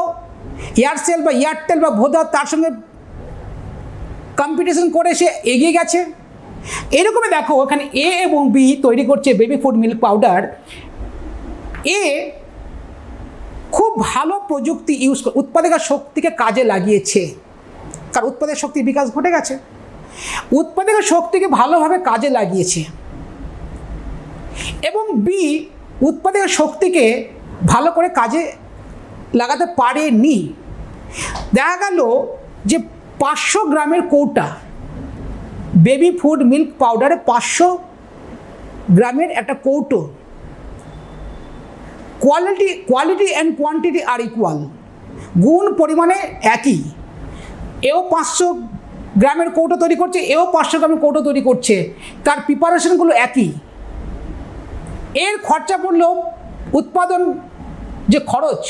এয়ারসেল বা এয়ারটেল বা ভোদা তার সঙ্গে কম্পিটিশন করে সে এগিয়ে গেছে। এরকমই দেখো এখানে এ এবং বি তৈরি করছে বেবি ফুড মিল্ক পাউডার। এ খুব ভালো প্রযুক্তি ইউজ করে উৎপাদিকা শক্তিকে কাজে লাগিয়েছে, কারণ উৎপাদিকা শক্তির বিকাশ ঘটে গেছে। উৎপাদিকা শক্তিকে ভালোভাবে কাজে লাগিয়েছে এবং বি উৎপাদিকা শক্তিকে ভালো করে কাজে লাগাতে পারেনি। দেখা গেল যে 500 গ্রামের কৌটা বেবি ফুড মিল্ক পাউডারে 500 গ্রামের একটা কৌটো, কোয়ালিটি অ্যান্ড কোয়ান্টিটি আর ইকুয়াল, গুণ পরিমাণে একই। এও 500 গ্রামের কৌটো তৈরি করছে, এও 500 গ্রামের কৌটো তৈরি করছে, তার প্রিপারেশনগুলো একই। এর খরচা পড়লো উৎপাদন যে খরচ,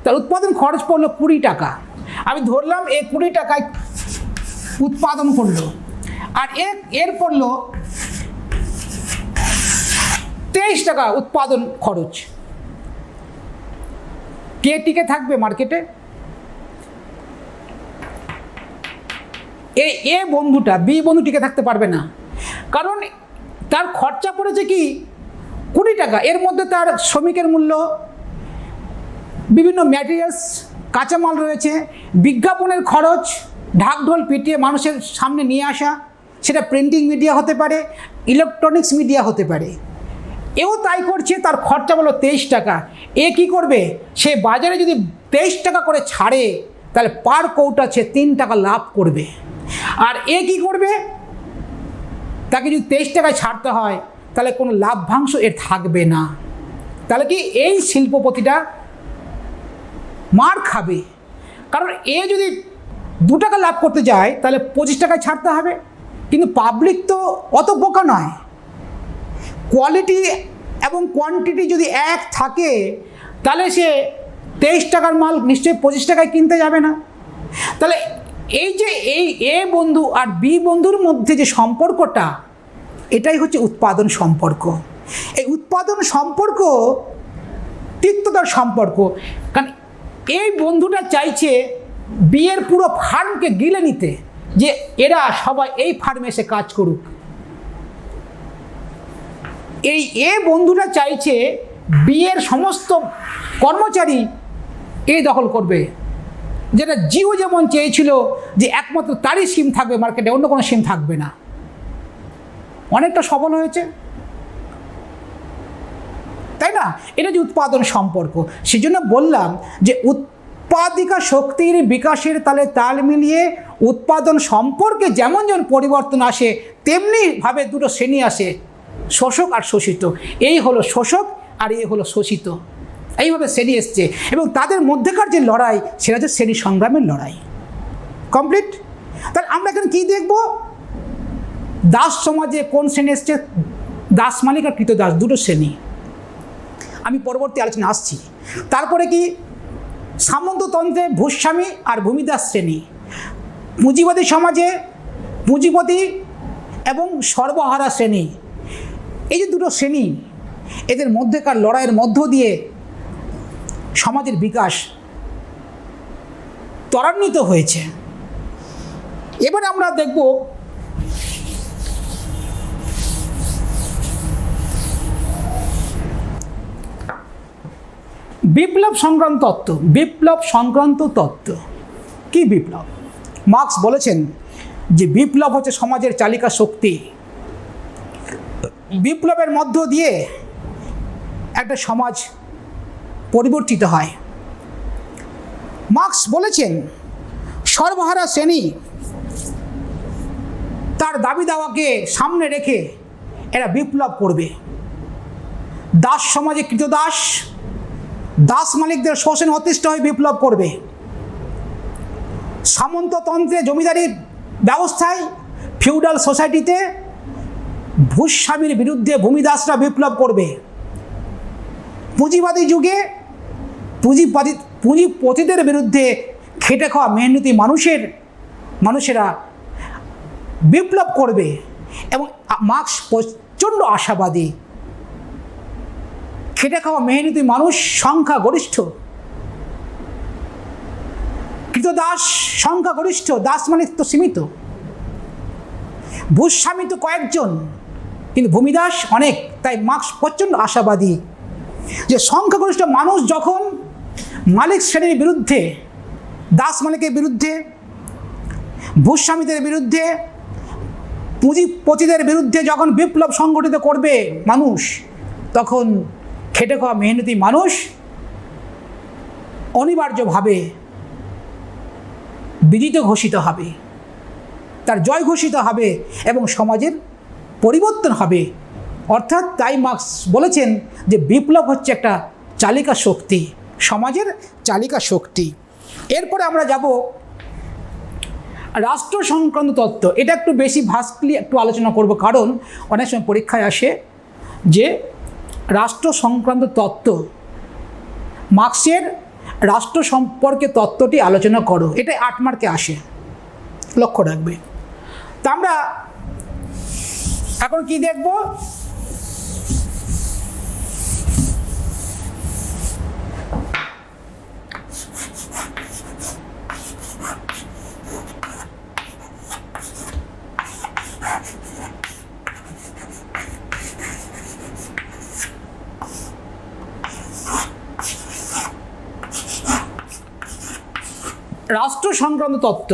তার উৎপাদন খরচ পড়লো 20 টাকা। আমি ধরলাম এ 20 টাকায় উৎপাদন করলো, আর এর পড়লো 23 টাকা উৎপাদন খরচ। কে টিকে থাকবে মার্কেটে? এই এ বন্ধুটা, বি বন্ধু টিকে থাকতে পারবে না, কারণ তার খরচা পড়েছে কি 20 টাকা। এর মধ্যে তার শ্রমিকের মূল্য, বিভিন্ন ম্যাটেরিয়ালস, কাঁচামাল রয়েছে, বিজ্ঞাপনের খরচ, ঢাকঢোল পিটিয়ে মানুষের সামনে নিয়ে আসা, সেটা প্রিন্টিং মিডিয়া হতে পারে, ইলেকট্রনিক্স মিডিয়া হতে পারে। এও তাই করছে, তার খরচা হলো 23 টাকা। এ কি করবে? সে বাজারে যদি 23 টাকা করে ছাড়ে তাহলে পার কৌটা সে 3 টাকা লাভ করবে। আর এ কি করবে? তাকে যদি 23 টাকায় ছাড়তে হয় তাহলে কোনো লাভ্যাংশ এর থাকবে না। তাহলে কি এই শিল্পপতিটা মার খাবে, কারণ এ যদি 2 টাকা লাভ করতে যায় তাহলে 25 টাকায় ছাড়তে হবে। কিন্তু পাবলিক তো অত বোকা নয়, কোয়ালিটি এবং কোয়ান্টিটি যদি এক থাকে তাহলে সে 23 টাকার মাল নিশ্চয়ই 25 টাকায় কিনতে যাবে না। তাহলে এই যে এই এ বন্ধু আর বি বন্ধুর মধ্যে যে সম্পর্কটা, এটাই হচ্ছে উৎপাদন সম্পর্ক। এই উৎপাদন সম্পর্ক তিক্ততার সম্পর্ক, কারণ এই বন্ধুটা চাইছে বিয়ের পুরো ফার্মকে গিলে নিতে, যে এরা সবাই এই ফার্মে এসে কাজ করুক। এই এ বন্ধুটা চাইছে বিয়ের সমস্ত কর্মচারী এই দখল করবে, যেটা জিও যেমন চেয়েছিল যে একমাত্র তারই সিম থাকবে মার্কেটে, অন্য কোনো সিম থাকবে না। অনেকটা সফল হয়েছে, তাই না? এটা যে উৎপাদন সম্পর্ক, সেজন্য বললাম যে উৎপাদিকা শক্তির বিকাশের তালে তাল মিলিয়ে উৎপাদন সম্পর্কে যেমন যেমন পরিবর্তন আসে তেমনিভাবে দুটো শ্রেণী আসে, শোষক আর শোষিত। এই হলো শোষক আর এই হলো শোষিত, এইভাবে শ্রেণী এসছে এবং তাদের মধ্যেকার যে লড়াই সেটা হচ্ছে শ্রেণী সংগ্রামের লড়াই। কমপ্লিট? তাহলে আমরা এখানে কী দেখব? দাস সমাজে কোন শ্রেণী এসছে? দাস মালিক আর কৃতদাস, দুটো শ্রেণী। আমি পরবর্তী আলোচনা আসছি। তারপরে কি? সামন্ততন্ত্রে ভূস্বামী আর ভূমিদাস শ্রেণী। পুঁজিবাদী সমাজে পুঁজিপতি এবং সর্বহারা শ্রেণী। এই যে দুটো শ্রেণী, এদের মধ্যেকার লড়াইয়ের মধ্য দিয়ে সমাজের বিকাশ ত্বরান্বিত হয়েছে। এবারে আমরা দেখব বিপ্লব সংক্রান্ত তত্ত্ব। বিপ্লব সংক্রান্ত তত্ত্ব কি? বিপ্লব, মার্কস বলেছেন যে বিপ্লব হচ্ছে সমাজের চালিকা শক্তি। বিপ্লবের মধ্য দিয়ে একটা সমাজ পরিবর্তিত হয়। মার্কস বলেছেন সর্বহারা শ্রেণী তার দাবি দাওয়াকে সামনে রেখে এরা বিপ্লব করবে। দাস সমাজে কৃতদাস, দাস মালিকদের শোষণে অতিষ্ঠ হয়ে বিপ্লব করবে। সামন্ততন্ত্রে জমিদারি ব্যবস্থায় ফিউডাল সোসাইটিতে ভূস্বামীর বিরুদ্ধে ভূমিদাসরা বিপ্লব করবে। পুঁজিবাদী যুগে পুঁজিপতিদের বিরুদ্ধে খেটে খাওয়া মেহনতি মানুষেরা বিপ্লব করবে। এবং মার্কস প্রচণ্ড আশাবাদী। খেটে খাওয়া মেহনতি মানুষ সংখ্যা গরিষ্ঠ, কৃতদাস সংখ্যা গরিষ্ঠ, দাস মালিক তো সীমিত, ভূস্বামী তো কয়েকজন, কিন্তু ভূমিদাস অনেক। তাই মার্কস প্রচণ্ড আশাবাদী যে সংখ্যাগরিষ্ঠ মানুষ যখন মালিক শ্রেণীর বিরুদ্ধে, দাস মালিকের বিরুদ্ধে, ভূস্বামীদের বিরুদ্ধে, পুঁজিপতিদের বিরুদ্ধে যখন বিপ্লব সংগঠিত করবে মানুষ, তখন খেটে খাওয়া মেহনতি মানুষ অনিবার্যভাবে বিজিত ঘোষিত হবে, তার জয় ঘোষিত হবে এবং সমাজের পরিবর্তন হবে। অর্থাৎ তাই মার্কস বলেছেন যে বিপ্লব হচ্ছে একটা চালিকা শক্তি, সমাজের চালিকা শক্তি। এরপরে আমরা যাব রাষ্ট্র সংক্রান্ত তত্ত্ব। এটা একটু বেশি ভাস্টলি একটু আলোচনা করব, কারণ অনেক সময় পরীক্ষায় আসে যে রাষ্ট্র সংক্রান্ত তত্ত্ব, মার্কসের রাষ্ট্র সম্পর্কে তত্ত্বটি আলোচনা করো, এটা 8 মার্কে আসে, লক্ষ্য রাখবে। তা আমরা এখন কি দেখব? রাষ্ট্র সংক্রান্ত তত্ত্ব।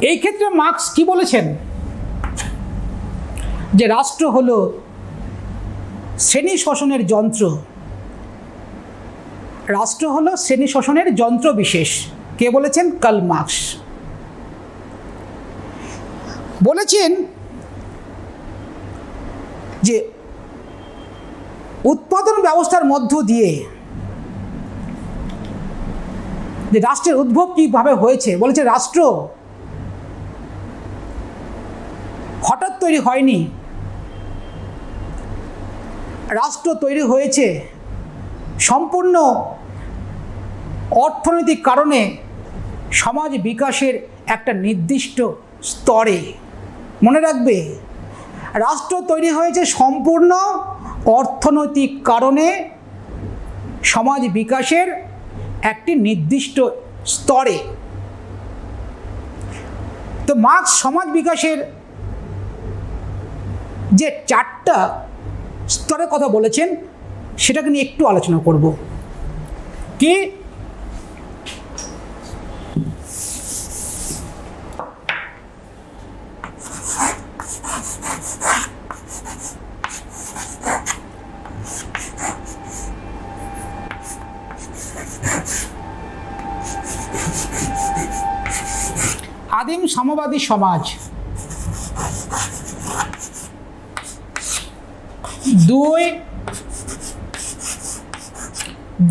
এই ক্ষেত্রে মার্কস কি বলেছেন? যে রাষ্ট্র হলো শ্রেণী শোষণের যন্ত্র। রাষ্ট্র হলো শ্রেণী শোষণের যন্ত্র বিশেষ। কে বলেছেন? কার্ল মার্কস বলেছেন যে উৎপাদন ব্যবস্থার মধ্য দিয়ে যে রাষ্ট্রের উদ্ভব কীভাবে হয়েছে, বলেছে রাষ্ট্র হঠাৎ তৈরি হয়নি, রাষ্ট্র তৈরি হয়েছে সম্পূর্ণ অর্থনৈতিক কারণে সমাজ বিকাশের একটা নির্দিষ্ট স্তরে। মনে রাখবে, রাষ্ট্র তৈরি হয়েছে সম্পূর্ণ অর্থনৈতিক কারণে সমাজ বিকাশের একটি নির্দিষ্ট স্তরে। তো মার্কস সমাজ বিকাশের যে 4টা স্তরের কথা বলেছেন সেটাকে নিয়ে একটু আলোচনা করব। কি? আদিম সাম্যবাদী সমাজ, 2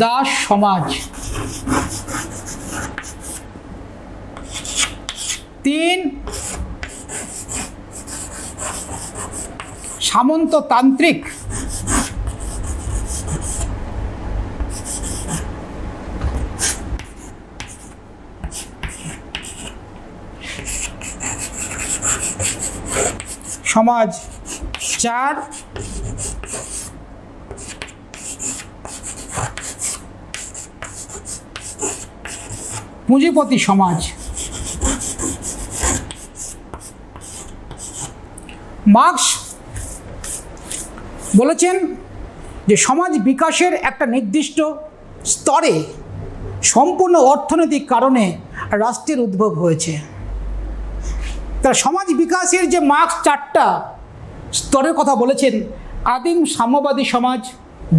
দাস সমাজ, 3 সামন্ততান্ত্রিক, 4 রাজনৈতিক পুঁজিপতি সমাজ। মার্কস বলেছেন যে সমাজ বিকাশের একটা নির্দিষ্ট স্তরে সম্পূর্ণ অর্থনৈতিক কারণে রাষ্ট্রের উদ্ভব হয়েছে। তার সমাজ বিকাশের যে মার্কস 4টা স্তরের কথা বলেছেন, আদিম সাম্যবাদী সমাজ,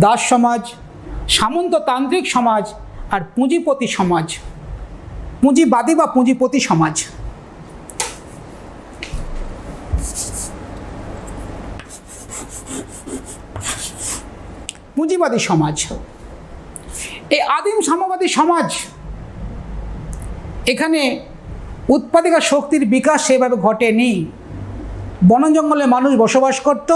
দাস সমাজ, সামন্ততান্ত্রিক সমাজ আর পুঁজিপতি সমাজ, পুঁজিবাদী বা পুঁজিপতি সমাজ। পুঁজিবাদী সমাজ, এই আদিম সাম্যবাদী সমাজ, এখানে উৎপাদিকা শক্তির বিকাশ সেভাবে ঘটেনি। বন জঙ্গলে মানুষ বসবাস করত,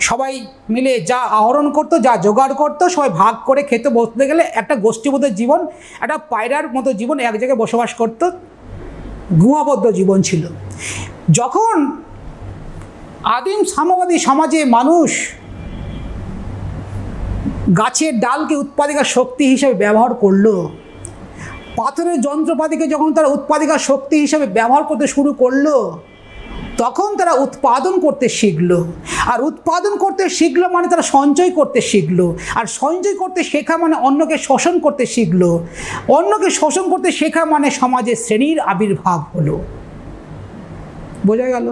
সবাই মিলে যা আহরণ করত, যা জোগাড় করত, সবাই ভাগ করে খেতে বসতে গেলে একটা গোষ্ঠীবদ্ধ জীবন, একটা পায়রার মতো জীবন, এক জায়গায় বসবাস করত, গুহাবদ্ধ জীবন ছিল। যখন আদিম সাম্যবাদী সমাজে মানুষ গাছের ডালকে উৎপাদিকা শক্তি হিসেবে ব্যবহার করলো, পাথরের যন্ত্রপাতিকে যখন তারা উৎপাদিকা শক্তি হিসেবে ব্যবহার করতে শুরু করলো, তখন তারা উৎপাদন করতে শিখলো। আর উৎপাদন করতে শিখলো মানে তারা সঞ্চয় করতে শিখলো। আর সঞ্চয় করতে শেখা মানে অন্যকে শোষণ করতে শিখলো। অন্যকে শোষণ করতে শেখা মানে সমাজে শ্রেণীর আবির্ভাব হলো। বোঝা গেল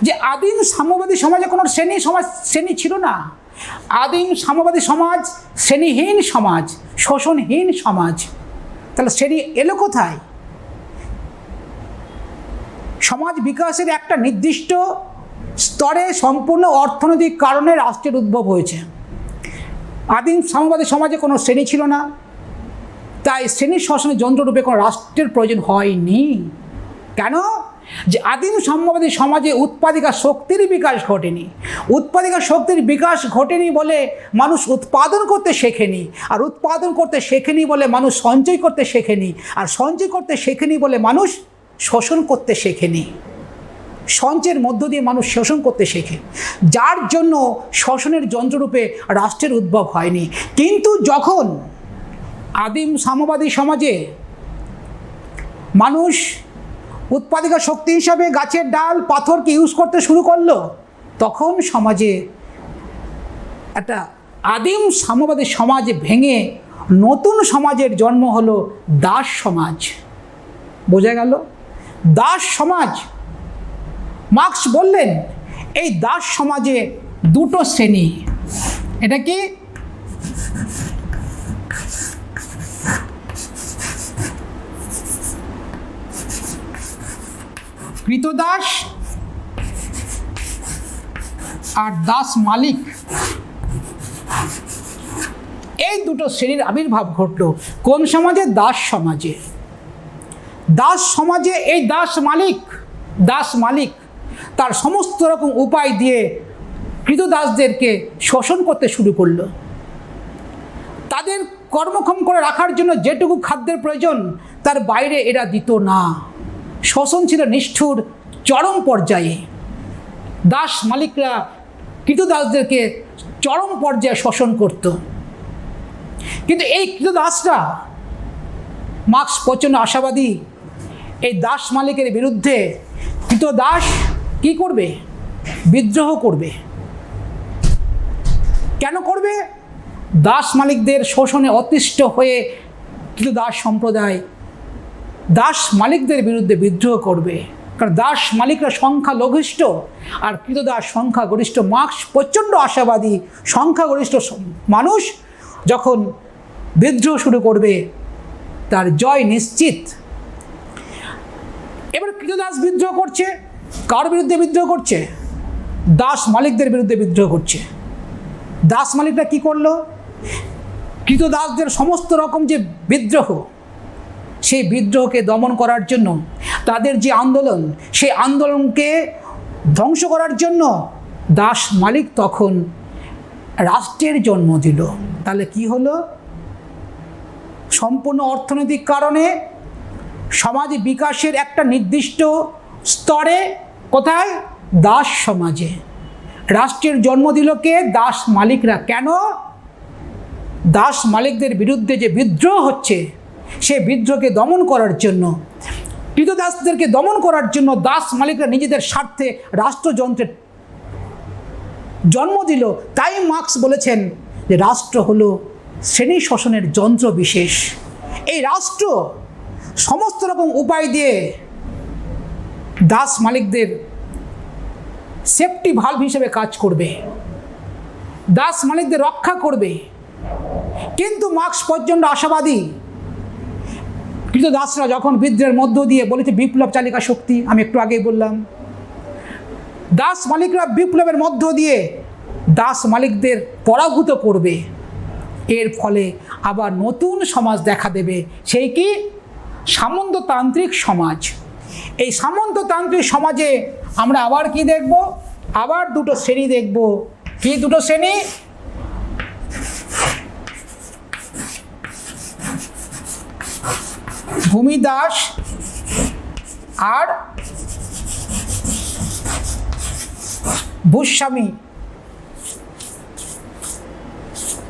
যে আদিম সাম্যবাদী সমাজে কোনো শ্রেণী ছিল না। আদিম সাম্যবাদী সমাজ শ্রেণীহীন সমাজ, শোষণহীন সমাজ। তাহলে শ্রেণী এলো কোথায়? সমাজ বিকাশের একটা নির্দিষ্ট স্তরে সম্পূর্ণ অর্থনৈতিক কারণে রাষ্ট্রের উদ্ভব হয়েছে। আদিম সাম্যবাদী সমাজে কোনো শ্রেণী ছিল না, তাই শ্রেণী শাসনের যন্ত্ররূপে কোনো রাষ্ট্রের প্রয়োজন হয়নি। কেন? যে আদিম সাম্যবাদী সমাজে উৎপাদিকা শক্তির বিকাশ ঘটেনি। উৎপাদিকা শক্তির বিকাশ ঘটেনি বলে মানুষ উৎপাদন করতে শেখেনি। আর উৎপাদন করতে শেখেনি বলে মানুষ সঞ্চয় করতে শেখেনি। আর সঞ্চয় করতে শেখেনি বলে মানুষ শোষণ করতে শেখেনি। সঞ্চয়ের মধ্য দিয়ে মানুষ শোষণ করতে শেখে, যার জন্য শোষণের যন্ত্ররূপে রাষ্ট্রের উদ্ভব হয়নি। কিন্তু যখন আদিম সাম্যবাদী সমাজে মানুষ উৎপাদিকা শক্তি হিসাবে গাছের ডাল পাথরকে ইউজ করতে শুরু করলো, তখন সমাজে একটা আদিম সাম্যবাদী সমাজ ভেঙে নতুন সমাজের জন্ম হলো দাস সমাজ। বোঝা গেল? দাস সমাজ। মার্কস বললেন এই দাস সমাজে দুটো শ্রেণী। এটা কি? কৃতদাস আর দাস মালিক। এই দুটো শ্রেণীর আবির্ভাব ঘটলো কোন সমাজে? দাস সমাজে। দাস সমাজে এই দাস মালিক তার সমস্ত রকম উপায় দিয়ে কৃতদাসদেরকে শোষণ করতে শুরু করলো। তাদের কর্মক্ষম করে রাখার জন্য যেটুকু খাদ্যের প্রয়োজন তার বাইরে এরা দিত না। শোষণ ছিল নিষ্ঠুর চরম পর্যায়ে। দাস মালিকরা কৃতদাসদেরকে চরম পর্যায়ে শোষণ করত। কিন্তু এই কৃতদাসরা, মার্কস প্রচণ্ড আশাবাদী, এই দাস মালিকের বিরুদ্ধে কৃতদাস কি করবে? বিদ্রোহ করবে। কেন করবে? দাস মালিকদের শোষণে অতিষ্ঠ হয়ে কৃতদাস সম্প্রদায় দাস মালিকদের বিরুদ্ধে বিদ্রোহ করবে। কারণ দাস মালিকরা সংখ্যালঘিষ্ঠ আর কৃতদাস সংখ্যাগরিষ্ঠ। মার্কস প্রচণ্ড আশাবাদী, সংখ্যাগরিষ্ঠ মানুষ যখন বিদ্রোহ শুরু করবে তার জয় নিশ্চিত। এবার কৃতদাস বিদ্রোহ করছে। কার বিরুদ্ধে বিদ্রোহ করছে? দাস মালিকদের বিরুদ্ধে বিদ্রোহ করছে। দাস মালিকরা কি করলো? কৃতদাসদের সমস্ত রকম যে বিদ্রোহ, সেই বিদ্রোহকে দমন করার জন্য, তাদের যে আন্দোলন, সেই আন্দোলনকে ধ্বংস করার জন্য দাস মালিক তখন রাষ্ট্রের জন্ম দিল। তাহলে কি হলো? সম্পূর্ণ অর্থনৈতিক কারণে সমাজ বিকাশের একটা নির্দিষ্ট স্তরে, কোথায়? দাস সমাজে রাষ্ট্রের জন্ম দিল কে? দাস মালিকরা। কেন? দাস মালিকদের বিরুদ্ধে যে বিদ্রোহ হচ্ছে, সে বিদ্রোহকে দমন করার জন্য, কৃতদাসদেরকে দমন করার জন্য দাস মালিকরা নিজেদের স্বার্থে রাষ্ট্রযন্ত্রের জন্ম দিল। তাই মার্কস বলেছেন যে রাষ্ট্র হলো শ্রেণী শোষণের যন্ত্র বিশেষ। এই রাষ্ট্র সমস্ত রকম উপায় দিয়ে দাস মালিকদের সেফটি ভালভ হিসেবে কাজ করবে, দাস মালিকদের রক্ষা করবে। কিন্তু মার্কস প্রচণ্ড আশাবাদী। কৃতদাসরা যখন বিদ্রোহের মধ্য দিয়ে বলেছে বিপ্লব চালিকা শক্তি, আমি একটু আগেই বললাম, দাস মালিকরা বিপ্লবের মধ্য দিয়ে দাস মালিকদের পরাভূত করবে। এর ফলে আবার নতুন সমাজ দেখা দেবে, সেই কি সামন্ততান্ত্রিক সমাজ। এই সামন্ততান্ত্রিক সমাজে আমরা আবার কি দেখব? আবার দুটো শ্রেণী দেখব। কি দুটো শ্রেণী? ভূমিদাস আর ভূস্বামী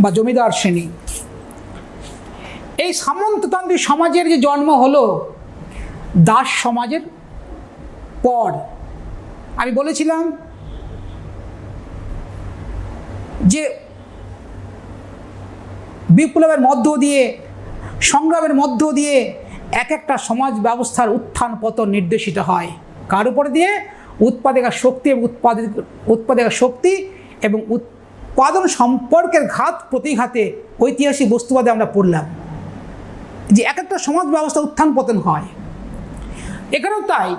বা জমিদার শ্রেণী। এই সামন্ততান্ত্রিক সমাজের যে জন্ম হলো দাস সমাজের পর, আমি বলেছিলাম যে বিপ্লবের মধ্য দিয়ে, সংগ্রামের মধ্য দিয়ে এক একটা সমাজ ব্যবস্থার উত্থান পতন নির্দেশিত হয়। কার উপর দিয়ে? উৎপাদিকা শক্তি এবং উৎপাদিকা শক্তি এবং উৎপাদন সম্পর্কের ঘাত প্রতিঘাতে ঐতিহাসিক বস্তুবাদে আমরা পড়লাম যে এক একটা সমাজ ব্যবস্থা উত্থান পতন হয়। এখানেও তাই,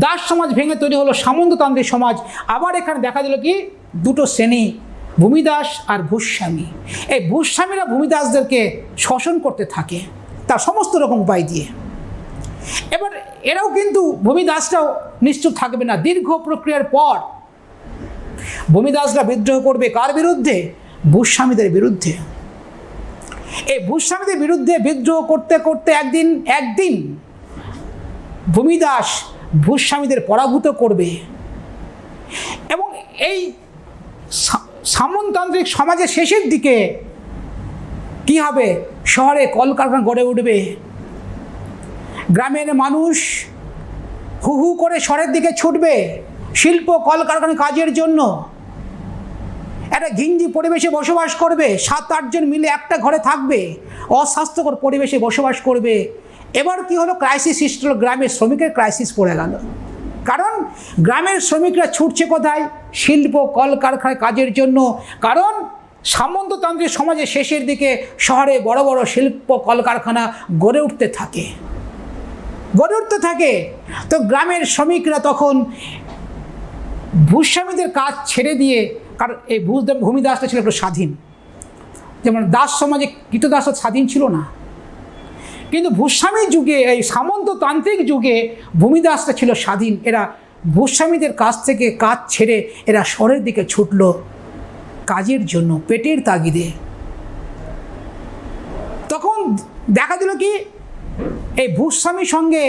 দাস সমাজ ভেঙে তৈরি হলো সামন্ততান্ত্রিক সমাজ। আবার এখানে দেখা দিল কি দুটো শ্রেণী, ভূমিদাস আর ভূস্বামী। এই ভূস্বামীরা ভূমিদাসদেরকে শোষণ করতে থাকে তার সমস্ত রকম উপায় দিয়ে। এবার এরাও কিন্তু, ভূমিদাসরাও নিশ্চুপ থাকবে না। দীর্ঘ প্রক্রিয়ার পর ভূমিদাসরা বিদ্রোহ করবে কার বিরুদ্ধে? ভূস্বামীদের বিরুদ্ধে। এই ভূস্বামীদের বিরুদ্ধে বিদ্রোহ করতে করতে একদিন ভূমিদাস ভূস্বামীদের পরাভূত করবে এবং এই সামন্ততান্ত্রিক সমাজের শেষের দিকে কি হবে? শহরে কলকারখানা গড়ে উঠবে, গ্রামের মানুষ হু হু করে শহরের দিকে ছুটবে শিল্প কলকারখানা কাজের জন্য। একটা ঘিঞ্জি পরিবেশে বসবাস করবে, 7-8 জন মিলে একটা ঘরে থাকবে, অস্বাস্থ্যকর পরিবেশে বসবাস করবে। এবার কি হলো? ক্রাইসিস সৃষ্টি হলো, গ্রামের শ্রমিকের ক্রাইসিস পড়ে গেল। কারণ গ্রামের শ্রমিকরা ছুটছে কোথায়? শিল্প কলকারখানায় কাজের জন্য। কারণ সামন্ততান্ত্রিক সমাজের শেষের দিকে শহরে বড় বড় শিল্প কলকারখানা গড়ে উঠতে থাকে। তো গ্রামের শ্রমিকরা তখন ভূস্বামীদের কাজ ছেড়ে দিয়ে, কারণ এই ভূমিদাসটা ছিল একটু স্বাধীন, যেমন দাস সমাজে কৃতদাসরা স্বাধীন ছিল না, কিন্তু ভূস্বামী যুগে, এই সামন্ততান্ত্রিক যুগে ভূমিদাসরা ছিল স্বাধীন। এরা ভূস্বামীদের কাছ থেকে কাজ ছেড়ে এরা শহরের দিকে ছুটল কাজের জন্য, পেটের তাগিদে। তখন দেখা দিল কি এই ভূস্বামীর সঙ্গে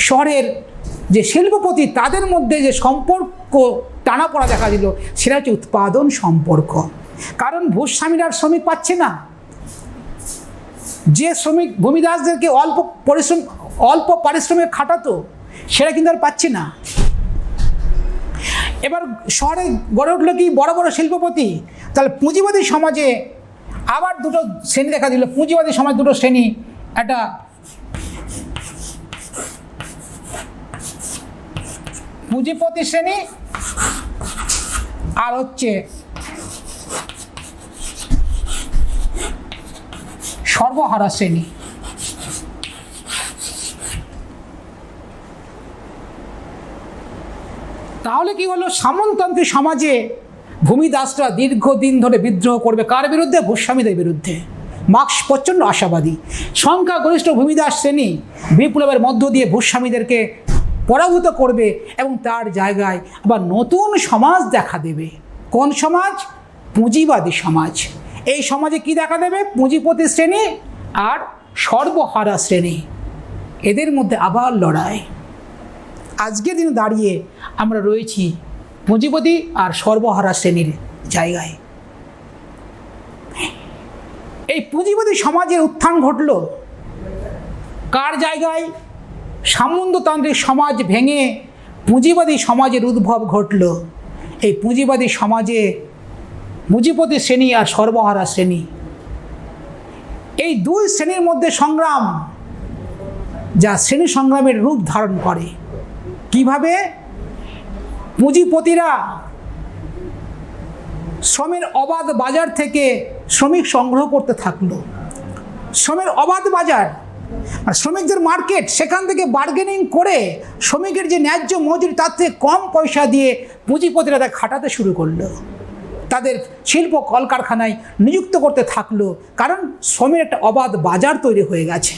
শহরের যে শিল্পপতি তাদের মধ্যে যে সম্পর্ক টানাপড়া দেখা দিল, সেটা হচ্ছে উৎপাদন সম্পর্ক। কারণ ভূস্বামীরা শ্রমিক পাচ্ছে না। যে শ্রমিক ভূমিদাসদেরকে অল্প পারিশ্রমিক খাটাতো, সেটা কিন্তু আর পাচ্ছে না। এবার শহরে গড়ে উঠলো কি বড় বড় শিল্পপতি। তাহলে পুঁজিবাদী সমাজে আবার দুটো শ্রেণী দেখা দিল। পুঁজিবাদী সমাজ দুটো শ্রেণী, একটা পুঁজিপতি শ্রেণী আর হচ্ছে সর্বহারা শ্রেণী। তাহলে কি হলো? সামন্ততান্ত্রিক সমাজে ভূমিদাসরা দীর্ঘদিন ধরে বিদ্রোহ করবে কার বিরুদ্ধে? ভূস্বামীদের বিরুদ্ধে। মার্কস প্রচণ্ড আশাবাদী। সংখ্যাগরিষ্ঠ ভূমিদাস শ্রেণী বিপ্লবের মধ্য দিয়ে ভূস্বামীদেরকে পরাভূত করবে এবং তার জায়গায় আবার নতুন সমাজ দেখা দেবে। কোন সমাজ? পুঁজিবাদী সমাজ। এই সমাজে কি দেখা দেবে? পুঁজিপতি শ্রেণী আর সর্বহারা শ্রেণী, এদের মধ্যে আবার লড়াই। আজকের দিনে দাঁড়িয়ে আমরা রয়েছি পুঁজিপতি আর সর্বহারা শ্রেণীর জায়গায়। এই পুঁজিবাদী সমাজের উত্থান ঘটল কার জায়গায়? সামন্ততান্ত্রিক সমাজ ভেঙে পুঁজিবাদী সমাজের উদ্ভব ঘটল। এই পুঁজিবাদী সমাজে পুঁজিপতি শ্রেণী আর সর্বহারা শ্রেণী, এই দুই শ্রেণীর মধ্যে সংগ্রাম, যা শ্রেণী সংগ্রামের রূপ ধারণ করে। কিভাবে? পুঁজিপতিরা শ্রমের অবাধ বাজার থেকে শ্রমিক সংগ্রহ করতে থাকলো। শ্রমের অবাধ বাজার, শ্রমিকদের মার্কেট, সেখান থেকে বার্গেনিং করে শ্রমিকের যে ন্যায্য মজুরি তার থেকে কম পয়সা দিয়ে পুঁজিপতিরা তা খাটাতে শুরু করলো, তাদের শিল্প কলকারখানায় নিযুক্ত করতে থাকলো। কারণ শ্রমের একটা অবাধ বাজার তৈরি হয়ে গেছে।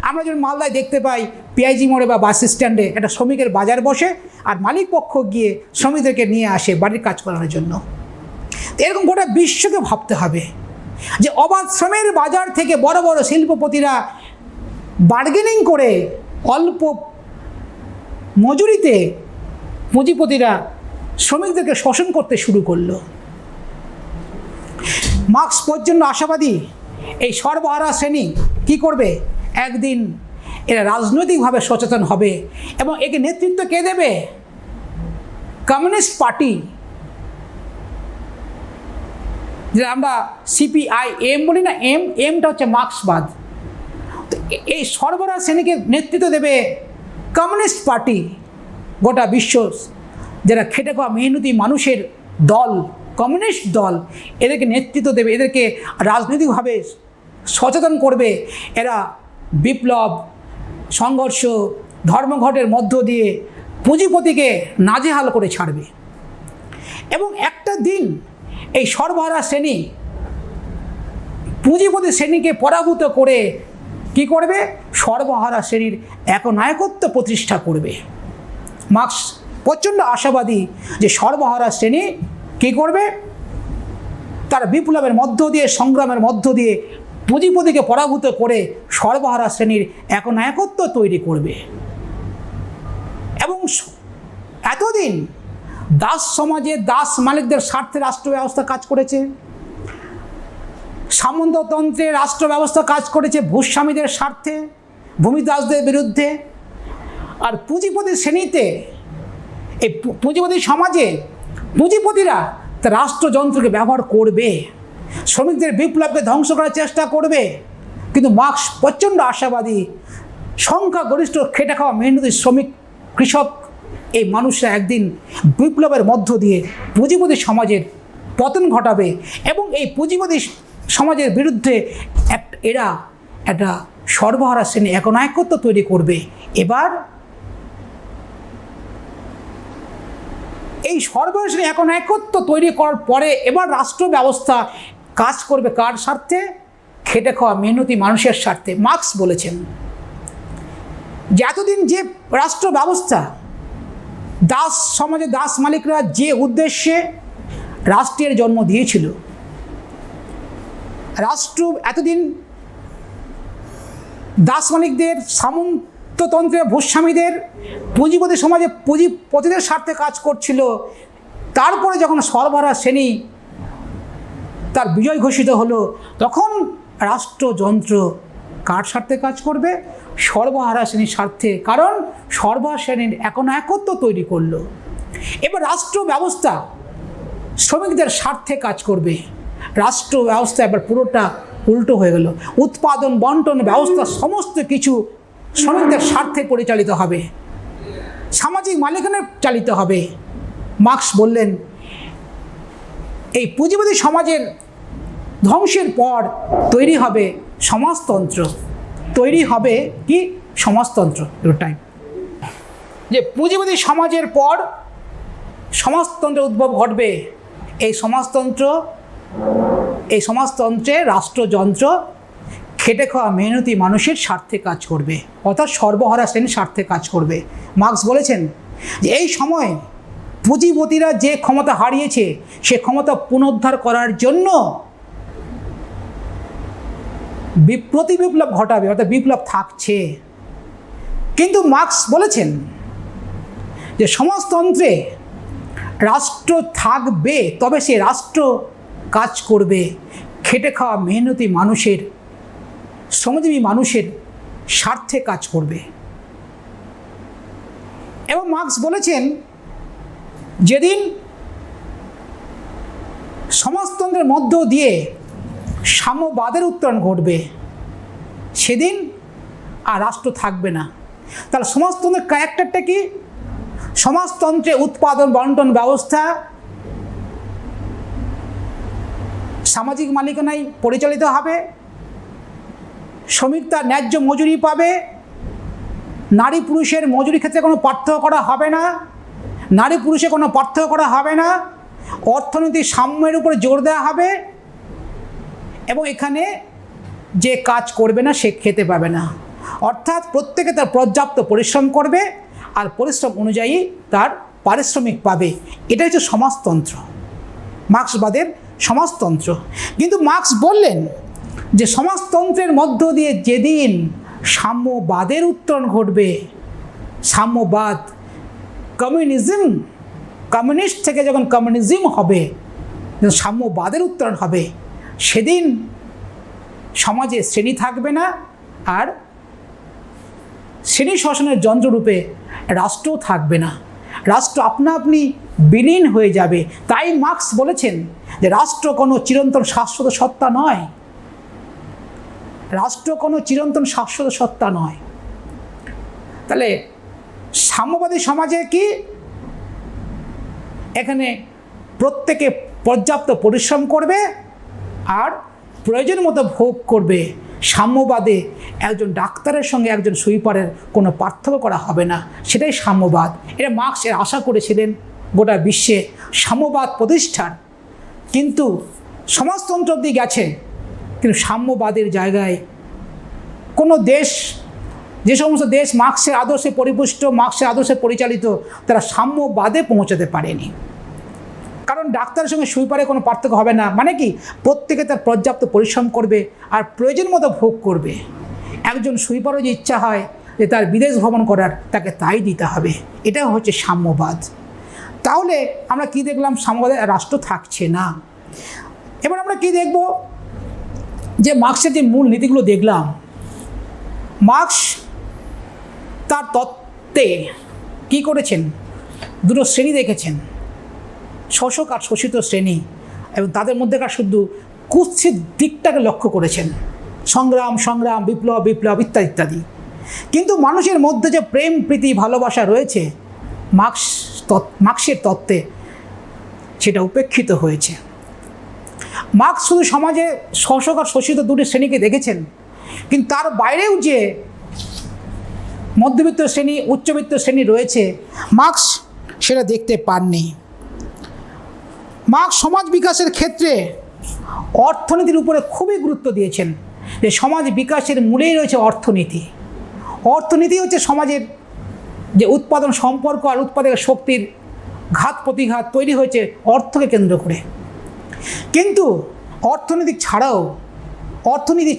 আমরা যখন মালদায় দেখতে পাই পিআইজি মোড়ে বা বাস স্ট্যান্ডে একটা শ্রমিকের বাজার বসে, আর মালিক পক্ষ গিয়ে শ্রমিকদেরকে নিয়ে আসে বাড়ির কাজ করানোর জন্য। এরকম গোটা বিশ্বকে ভাবতে হবে যে অবাধ শ্রমের বাজার থেকে বড় বড় শিল্পপতিরা বার্গেনিং করে অল্প মজুরিতে পুঁজিপতিরা শ্রমিকদেরকে শোষণ করতে শুরু করলো। মার্কস প্রচণ্ড আশাবাদী এই সর্বহারা শ্রেণী কি করবে? একদিন এরা রাজনৈতিকভাবে সচেতন হবে এবং একে নেতৃত্ব কে দেবে? কমিউনিস্ট পার্টি, যেটা আমরা CPIM বলি না, এমটা হচ্ছে মার্ক্সবাদ। এই সর্বহারা শ্রেণীকে নেতৃত্ব দেবে কমিউনিস্ট পার্টি। গোটা বিশ্ব যারা খেটে খাওয়া মেহনতি মানুষের দল, কমিউনিস্ট দল, এদেরকে নেতৃত্ব দেবে, এদেরকে রাজনৈতিকভাবে সচেতন করবে। এরা বিপ্লব, সংঘর্ষ, ধর্মঘটের মধ্য দিয়ে পুঁজিপতিকে নাজেহাল করে ছাড়বে। এবং একটা দিন এই সর্বহারা শ্রেণী পুঁজিপতি শ্রেণীকে পরাভূত করে কি করবে? সর্বহারা শ্রেণীর একনায়কত্ব প্রতিষ্ঠা করবে। মার্কস প্রচণ্ড আশাবাদী যে সর্বহারা শ্রেণী কী করবে? তার বিপ্লবের মধ্য দিয়ে, সংগ্রামের মধ্য দিয়ে পুঁজিপতিকে পরাভূত করে সর্বহারা শ্রেণীর একনায়কত্ব তৈরি করবে। এবং এতদিন দাস সমাজে দাস মালিকদের স্বার্থে রাষ্ট্র ব্যবস্থা কাজ করেছে, সামন্ততন্ত্রে রাষ্ট্র ব্যবস্থা কাজ করেছে ভূস্বামীদের স্বার্থে, ভূমিদাসদের বিরুদ্ধে। আর পুঁজিপতি শ্রেণীতে, এই পুঁজিপতি সমাজে পুঁজিপতিরা তা রাষ্ট্রযন্ত্রকে ব্যবহার করবে, শ্রমিকদের বিপ্লবকে ধ্বংস করার চেষ্টা করবে। কিন্তু মার্কস প্রচণ্ড আশাবাদী সংখ্যাগরিষ্ঠ খেটে খাওয়া মেহনতি শ্রমিক, কৃষক, এই মানুষরা একদিন বিপ্লবের মধ্য দিয়ে পুঁজিপতি সমাজের পতন ঘটাবে এবং এই পুঁজিপতি সমাজের বিরুদ্ধে এরা একটা সর্বহারা শ্রেণী একনায়কত্ব তৈরি করবে। এবার এই সর্বহারা শ্রেণী একনায়কত্ব তৈরি করার পরে এবার রাষ্ট্র ব্যবস্থা কাজ করবে কার স্বার্থে? খেটে খাওয়া মেহনতি মানুষের স্বার্থে। মার্কস বলেছেন যে এতদিন যে রাষ্ট্র ব্যবস্থা, দাস সমাজে দাস মালিকরা যে উদ্দেশ্যে রাষ্ট্রের জন্ম দিয়েছিল, রাষ্ট্র এতদিন দাস মালিকদের, সামন্ততন্ত্রের ভূস্বামীদের, পুঁজিপতি সমাজে পুঁজিপতিদের স্বার্থে কাজ করছিল। তারপরে যখন সর্বহারা শ্রেণী তার বিজয় ঘোষিত হলো, তখন রাষ্ট্রযন্ত্র কার স্বার্থে কাজ করবে? সর্বহারা শ্রেণীর স্বার্থে। কারণ সর্বহারা শ্রেণীর একনায়কত্ব তৈরি করলো। এবার রাষ্ট্র ব্যবস্থা শ্রমিকদের স্বার্থে কাজ করবে। রাষ্ট্র ব্যবস্থা এবার পুরোটা উল্টো হয়ে গেল। উৎপাদন, বন্টন ব্যবস্থা সমস্ত কিছু শ্রমিকদের স্বার্থে পরিচালিত হবে, সামাজিক মালিকানায় চালিত হবে। মার্কস বললেন এই পুঁজিবাদী সমাজের ধ্বংসের পর তৈরি হবে সমাজতন্ত্র। তৈরি হবে কি? সমাজতন্ত্র। টাইম যে পুঁজিবাদী সমাজের পর সমাজতন্ত্রের উদ্ভব ঘটবে। এই সমাজতন্ত্রে রাষ্ট্রযন্ত্র খেটে খাওয়া মেহনতি মানুষের স্বার্থে কাজ করবে, অর্থাৎ সর্বহারা শ্রেণীর স্বার্থে কাজ করবে। মার্কস বলেছেন যে এই সময় পুঁজিপতিরা যে ক্ষমতা হারিয়েছে সে ক্ষমতা পুনরুদ্ধার করার জন্য বিপ্লব ঘটাবে, অর্থাৎ বিপ্লব থাকছে। কিন্তু মার্কস বলেছেন যে সমাজতন্ত্রে রাষ্ট্র থাকবে, তবে সে রাষ্ট্র কাজ করবে খেটে খাওয়া মেহনতি মানুষের, শ্রমজীবী মানুষের স্বার্থে কাজ করবে। এবং মার্কস বলেছেন, যেদিন সমাজতন্ত্রের মধ্য দিয়ে সাম্যবাদের উত্তরণ ঘটবে, সেদিন আর রাষ্ট্র থাকবে না। তাহলে সমাজতন্ত্রের ক্যারেক্টারটা কি? সমাজতন্ত্রে উৎপাদন বন্টন ব্যবস্থা সামাজিক মালিকানায় পরিচালিত হবে, শ্রমিক তার ন্যায্য মজুরি পাবে, নারী পুরুষের মজুরি ক্ষেত্রে কোনো পার্থক্য করা হবে না, নারী পুরুষে কোনো পার্থক্য করা হবে না, অর্থনৈতিক সাম্যের উপরে জোর দেওয়া হবে, এবং এখানে যে কাজ করবে না সে খেতে পাবে না। অর্থাৎ প্রত্যেকে তার পর্যাপ্ত পরিশ্রম করবে আর পরিশ্রম অনুযায়ী তার পারিশ্রমিক পাবে। এটা হচ্ছে সমাজতন্ত্র, মার্ক্সবাদের সমাজতন্ত্র। কিন্তু মার্ক্স বললেন যে সমাজতন্ত্রের মধ্য দিয়ে যেদিন সাম্যবাদের উত্তরণ ঘটবে, সাম্যবাদ, কমিউনিস্ট থেকে যখন কমিউনিজম হবে, সাম্যবাদের উত্তরণ হবে, সেদিন সমাজে শ্রেণী থাকবে না, আর শ্রেণী শাসনের যন্ত্ররূপে রাষ্ট্রও থাকবে না। রাষ্ট্র আপনা আপনি বিলীন হয়ে যাবে। তাই মার্ক্স বলেছেন যে রাষ্ট্র কোনো চিরন্তন শাশ্বত সত্তা নয়, রাষ্ট্র কোনো চিরন্তন শাশ্বত সত্তা নয়। তাহলে সাম্যবাদী সমাজে কি? এখানে প্রত্যেকে পর্যাপ্ত পরিশ্রম করবে আর প্রয়োজন মতো ভোগ করবে। সাম্যবাদে একজন ডাক্তারের সঙ্গে একজন সুইপারের কোনো পার্থক্য করা হবে না, সেটাই সাম্যবাদ। এটা মার্ক্স এর আশা করেছিলেন গোটা বিশ্বে সাম্যবাদ প্রতিষ্ঠার। কিন্তু সমাজতন্ত্র অবধি গেছে, কিন্তু সাম্যবাদের জায়গায় কোনো দেশ, যে সমস্ত দেশ মার্ক্সের আদর্শে পরিপুষ্ট, মার্ক্সের আদর্শে পরিচালিত, তারা সাম্যবাদে পৌঁছাতে পারেনি। কারণ ডাক্তারের সঙ্গে সুইপারে কোনো পার্থক্য হবে না, মানে কি? প্রত্যেকে তার পর্যাপ্ত পরিশ্রম করবে আর প্রয়োজন মতো ভোগ করবে। একজন সুইপারও যে ইচ্ছা হয় যে তার বিদেশ ভ্রমণ করার, তাকে তাই দিতে হবে। এটা হচ্ছে সাম্যবাদ। তাহলে আমরা কি দেখলাম? সাম্যবাদে রাষ্ট্র থাকছে না। এবার আমরা কি দেখব? যে মার্ক্সের যে মূল নীতিগুলো দেখলাম, মার্ক্স তার তত্ত্বে কি করেছেন? দুটো শ্রেণী দেখেছেন, শোষক আর শোষিত শ্রেণী, এবং তাদের মধ্যেকার শুধু কুৎসিত দিকটাকে লক্ষ্য করেছেন, সংগ্রাম, বিপ্লব ইত্যাদি ইত্যাদি। কিন্তু মানুষের মধ্যে যে প্রেম, প্রীতি, ভালোবাসা রয়েছে মার্ক্সের তত্ত্বে, সেটা উপেক্ষিত হয়েছে। মার্ক্স শুধু সমাজে শোষক আর শোষিত দুটি শ্রেণীকে দেখেছেন, কিন্তু তার বাইরেও যে মধ্যবিত্ত শ্রেণী, উচ্চবিত্ত শ্রেণী রয়েছে, মার্ক্স সেটা দেখতে পাননি। মার্ক্স সমাজ বিকাশের ক্ষেত্রে অর্থনীতির উপরে খুবই গুরুত্ব দিয়েছেন, যে সমাজ বিকাশের মূলেই রয়েছে অর্থনীতি। অর্থনীতি হচ্ছে সমাজের যে উৎপাদন সম্পর্ক আর উৎপাদকের শক্তির ঘাত প্রতিঘাত তৈরি হয়েছে অর্থকে কেন্দ্র করে। কিন্তু অর্থনীতি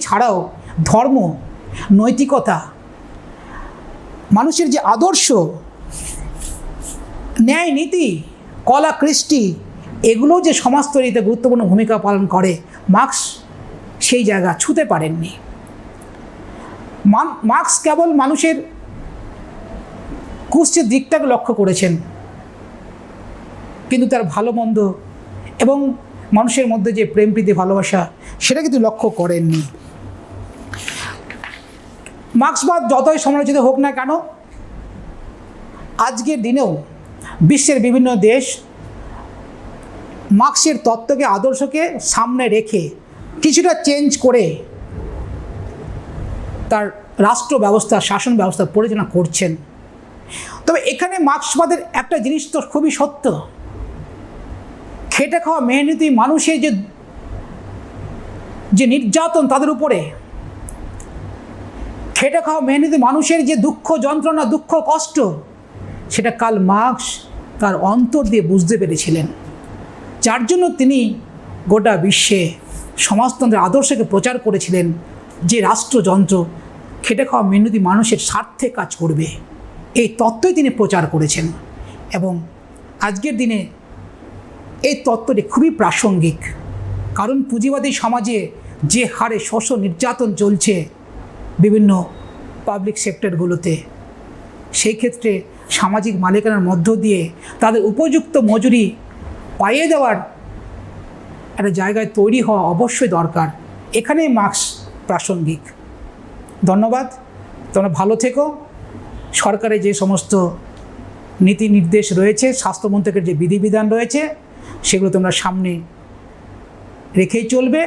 ছাড়াও ধর্ম, নৈতিকতা, মানুষের যে আদর্শ, ন্যায় নীতি, কলা, কৃষ্টি, এগুলো যে সমাজ তৈরিতে গুরুত্বপূর্ণ ভূমিকা পালন করে, মার্ক্স সেই জায়গা ছুঁতে পারেননি। মার্ক্স কেবল মানুষের কুৎসিত দিকটাকে লক্ষ্য করেছেন, কিন্তু তার ভালো মন্দ এবং মানুষের মধ্যে যে প্রেম, প্রীতি, ভালোবাসা, সেটা কিন্তু লক্ষ্য করেননি। মার্ক্সবাদ যতই সমালোচিত হোক না কেন, আজকের দিনেও বিশ্বের বিভিন্ন দেশ মার্ক্সের তত্ত্বকে, আদর্শকে সামনে রেখে কিছুটা চেঞ্জ করে তার রাষ্ট্র ব্যবস্থা, শাসন ব্যবস্থা পরিচালনা করছেন। তবে এখানে মার্ক্সবাদের একটা জিনিস তো খুবই সত্য, খেটে খাওয়া মেহনতি মানুষের যে নির্যাতন তাদের উপরে, খেটে খাওয়া মেহনতি মানুষের যে দুঃখ যন্ত্রণা, দুঃখ কষ্ট, সেটা কার্ল মার্ক্স তার অন্তর দিয়ে বুঝতে পেরেছিলেন। যার জন্য তিনি গোটা বিশ্বে সমাজতন্ত্রের আদর্শকে প্রচার করেছিলেন, যে রাষ্ট্রযন্ত্র খেটে খাওয়া মেহনতি মানুষের স্বার্থে কাজ করবে, এই তত্ত্বই তিনি প্রচার করেছেন। এবং আজকের দিনে এই তত্ত্বটি খুবই প্রাসঙ্গিক, কারণ পুঁজিবাদী সমাজে যে হারে শোষণ নির্যাতন চলছে বিভিন্ন পাবলিক সেক্টরগুলোতে, সেই ক্ষেত্রে সামাজিক মালিকানার মধ্য দিয়ে তাদের উপযুক্ত মজুরি পাইয়ে দেওয়ার একটা জায়গায় তৈরি হওয়া অবশ্যই দরকার। এখানেই মার্কস প্রাসঙ্গিক। ধন্যবাদ, তোমরা ভালো থেকো। সরকারের যে সমস্ত নীতি নির্দেশ রয়েছে, স্বাস্থ্যমন্ত্রকের যে বিধিবিধান রয়েছে, সেগুলো তোমরা সামনে রেখেই চলবে,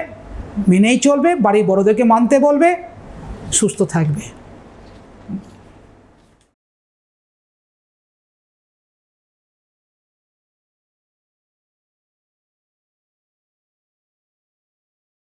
মেনেই চলবে, বাড়ির বড়োদেরকে মানতে বলবে, সুস্থ থাকবে।